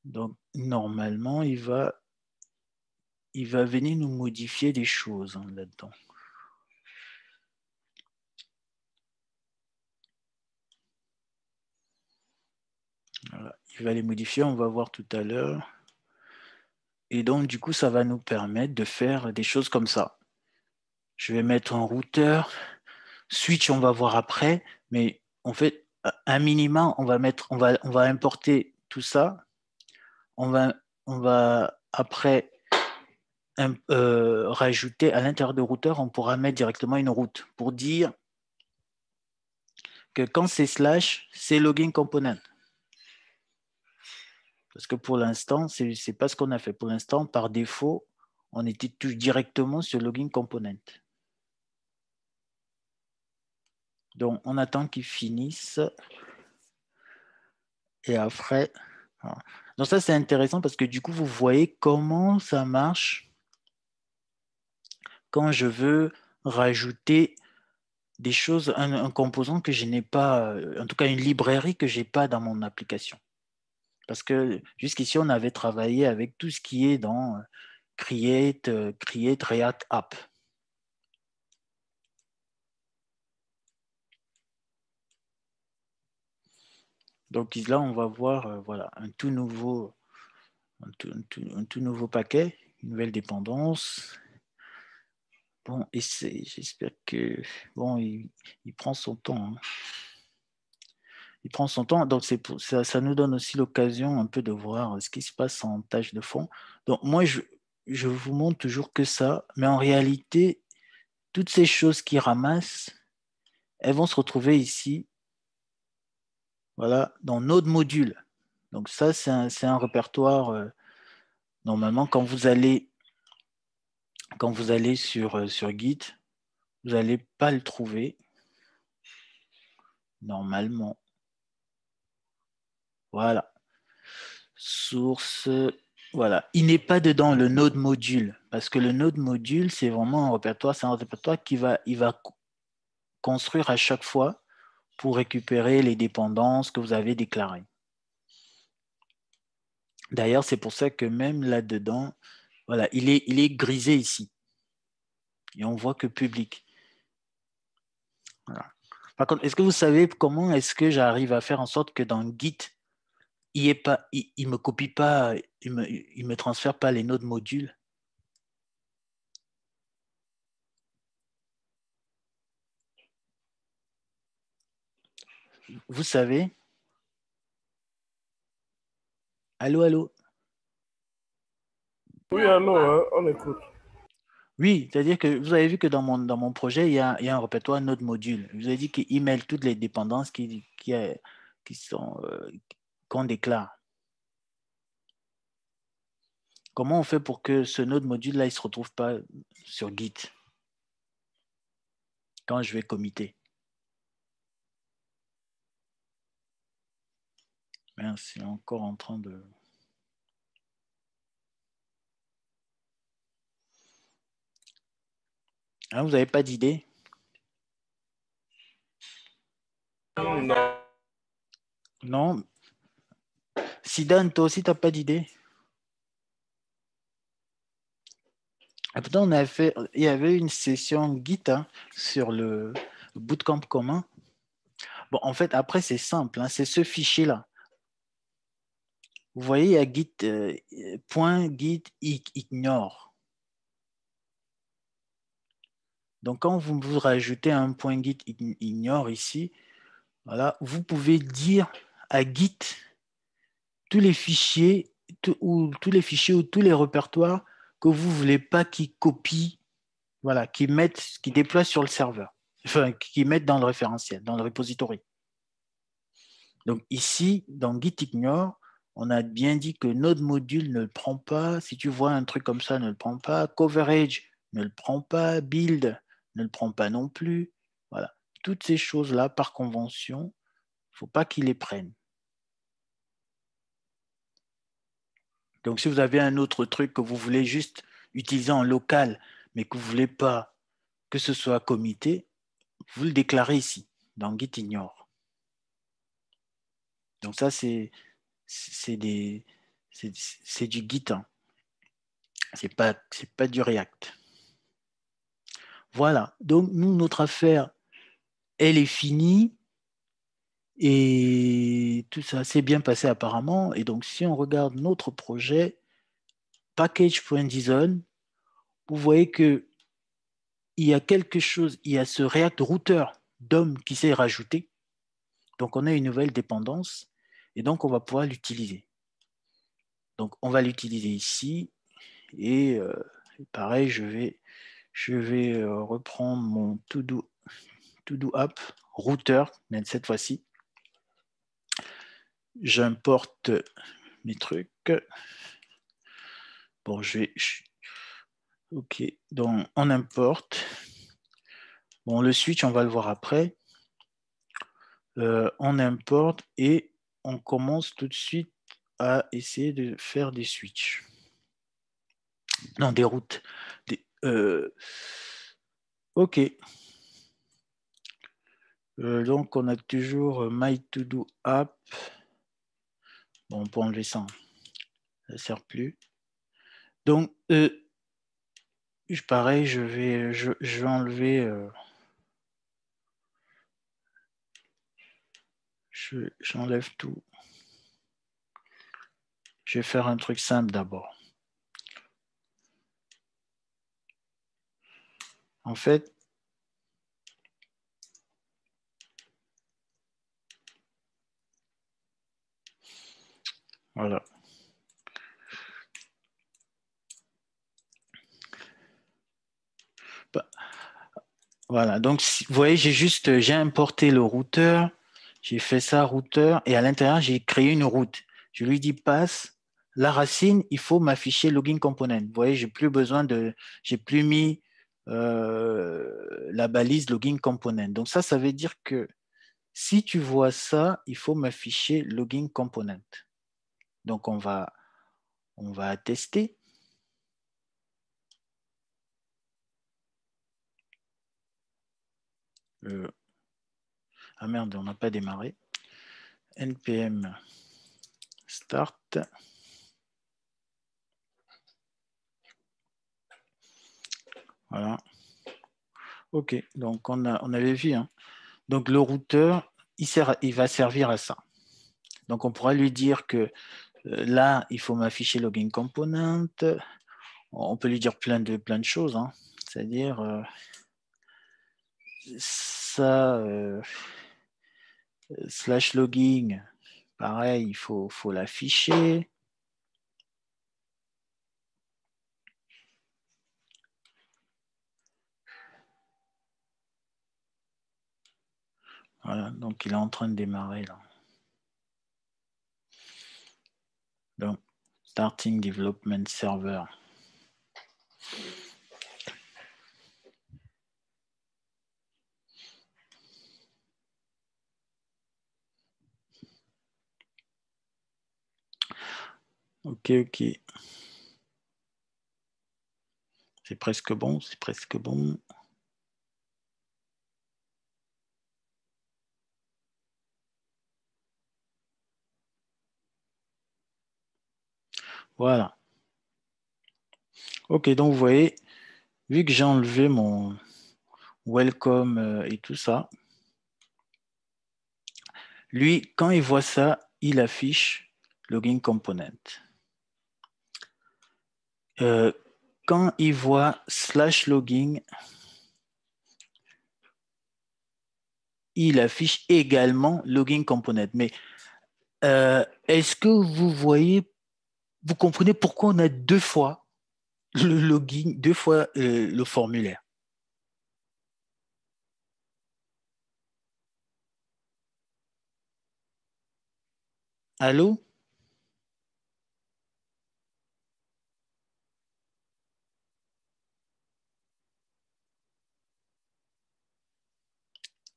Donc, normalement, il va venir nous modifier des choses là-dedans. Voilà. Il va les modifier, on va voir tout à l'heure. Et donc, du coup, ça va nous permettre de faire des choses comme ça. Je vais mettre un routeur. Switch, on va voir après, mais en fait, un minima, on va importer tout ça. On va après rajouter à l'intérieur de routeur, on pourra mettre directement une route pour dire que quand c'est /, c'est login component. Parce que pour l'instant, c'est pas ce qu'on a fait. Pour l'instant, par défaut, on était tout directement sur login component. Donc, on attend qu'ils finissent. Et après, voilà. Donc ça, c'est intéressant parce que du coup, vous voyez comment ça marche quand je veux rajouter des choses, un composant que je n'ai pas, en tout cas une librairie que je n'ai pas dans mon application. Parce que jusqu'ici, on avait travaillé avec tout ce qui est dans Create React App. Donc là, on va voir voilà, un tout nouveau paquet, une nouvelle dépendance. Bon, et j'espère que bon, il prend son temps. Hein. Il prend son temps, donc ça nous donne aussi l'occasion un peu de voir ce qui se passe en tâche de fond. Donc moi, je vous montre toujours que ça, mais en réalité, toutes ces choses qui ramassent, elles vont se retrouver ici, voilà, dans Node module. Donc ça, c'est un répertoire. Normalement, quand vous allez sur Git, vous n'allez pas le trouver. Normalement. Voilà. Source. Voilà. Il n'est pas dedans le node module. Parce que le node module, c'est vraiment un répertoire. C'est un répertoire il va construire à chaque fois pour récupérer les dépendances que vous avez déclarées. D'ailleurs, c'est pour ça que même là-dedans, voilà, il est grisé ici. Et on voit que public. Voilà. Par contre, est-ce que vous savez comment est-ce que j'arrive à faire en sorte que dans Git, il me copie pas, il me transfère pas les nodes modules? Vous savez? Allô, allô? Oui, allô, on écoute. Oui, c'est-à-dire que vous avez vu que dans mon projet, il y a un répertoire node module. Je vous ai dit qu'il mêle toutes les dépendances qu'on déclare. Comment on fait pour que ce node module-là, il ne se retrouve pas sur Git quand je vais committer? C'est encore en train de... Hein, vous n'avez pas d'idée? Non. Non. Sidan, toi aussi, tu n'as pas d'idée? Pourtant, il y avait une session Git sur le bootcamp commun. Bon, en fait, après, c'est simple. C'est ce fichier-là. Vous voyez, il y a git, .git ignore. Donc, quand vous rajoutez un .git ignore ici, voilà, vous pouvez dire à Git tous les fichiers ou tous les répertoires que vous ne voulez pas qu'il copie, voilà, qu'il déploie sur le serveur, enfin, qu'il mette dans le référentiel, dans le repository. Donc ici, dans Git ignore, on a bien dit que node module ne le prend pas. Si tu vois un truc comme ça, ne le prend pas. Coverage ne le prend pas. Build ne le prend pas non plus. Voilà. Toutes ces choses-là, par convention, il ne faut pas qu'ils les prennent. Donc, si vous avez un autre truc que vous voulez juste utiliser en local, mais que vous ne voulez pas que ce soit commité, vous le déclarez ici, dans Git ignore. Donc ça, c'est du Git. C'est pas du React. Voilà. Donc, nous, notre affaire, elle est finie. Et tout ça s'est bien passé apparemment. Et donc, si on regarde notre projet, package.json, vous voyez que il y a quelque chose, il y a ce React Router DOM qui s'est rajouté. Donc, on a une nouvelle dépendance. Et donc, on va pouvoir l'utiliser. Donc, on va l'utiliser ici. Et pareil, je vais reprendre mon to-do app router, mais cette fois-ci, j'importe mes trucs. Bon, ok, donc on importe. Bon, le switch, on va le voir après. On importe et on commence tout de suite à essayer de faire des switches. Non, des routes. OK. Donc, on a toujours My To Do App. Bon, on peut enlever ça. Ça ne sert plus. Donc, pareil, je vais enlever... j'enlève tout. Je vais faire un truc simple d'abord. En fait, voilà. Voilà, donc vous voyez, j'ai importé le routeur, j'ai fait ça routeur, et à l'intérieur, j'ai créé une route. Je lui dis passe la racine, il faut m'afficher login component. Vous voyez, j'ai plus mis la balise login component. Donc ça veut dire que si tu vois ça, il faut m'afficher login component. Donc on va tester. Ah merde, on n'a pas démarré. npm start. Voilà. OK, donc on avait vu. Hein. Donc le routeur, il va servir à ça. Donc on pourra lui dire que là, il faut m'afficher login component. On peut lui dire plein de choses. Hein. C'est-à-dire ça, slash login, pareil, il faut l'afficher. Voilà, donc il est en train de démarrer là. Donc, starting development server. OK. C'est presque bon, c'est presque bon. Voilà. OK, donc vous voyez, vu que j'ai enlevé mon welcome et tout ça, lui, quand il voit ça, il affiche login component. Quand il voit slash login, il affiche également login component. Mais est-ce que vous comprenez pourquoi on a deux fois le login, deux fois le formulaire? Allô?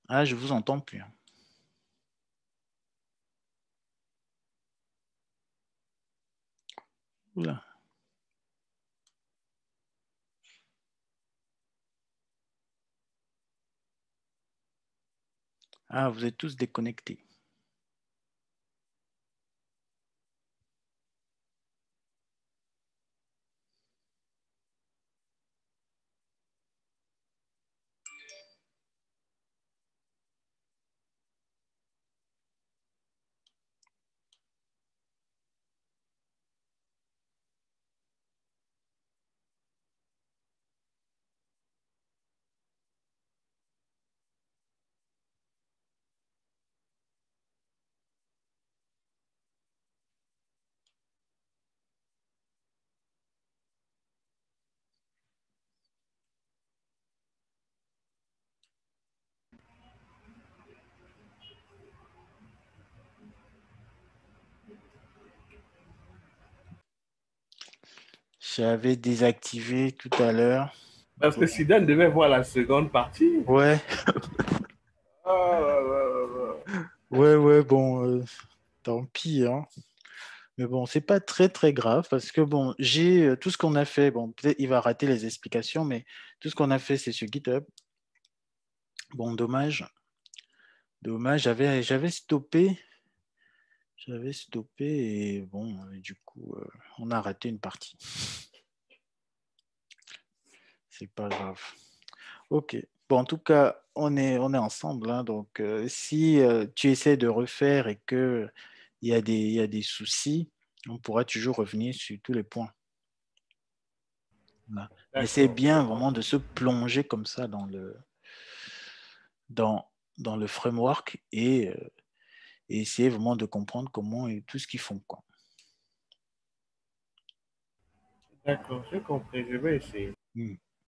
Ah, je vous entends plus. Oula. Ah, vous êtes tous déconnectés. J'avais désactivé tout à l'heure. Parce que Sidan devait voir la seconde partie. Ouais. Ouais, bon, tant pis. Hein. Mais bon, c'est pas très, très grave parce que bon, j'ai tout ce qu'on a fait. Bon, peut-être il va rater les explications, mais tout ce qu'on a fait, c'est sur GitHub. Bon, dommage. Dommage, j'avais stoppé. J'avais stoppé et bon, du coup, on a raté une partie. C'est pas grave. Ok. Bon, en tout cas, on est ensemble, hein, donc, si tu essaies de refaire et qu'il il y a des soucis, on pourra toujours revenir sur tous les points. Voilà. Mais c'est D'accord, je bien vraiment comprends. de se plonger comme ça dans, dans le framework et essayer vraiment de comprendre comment et tout ce qu'ils font, quoi. D'accord, j'ai compris, je vais essayer. Hmm.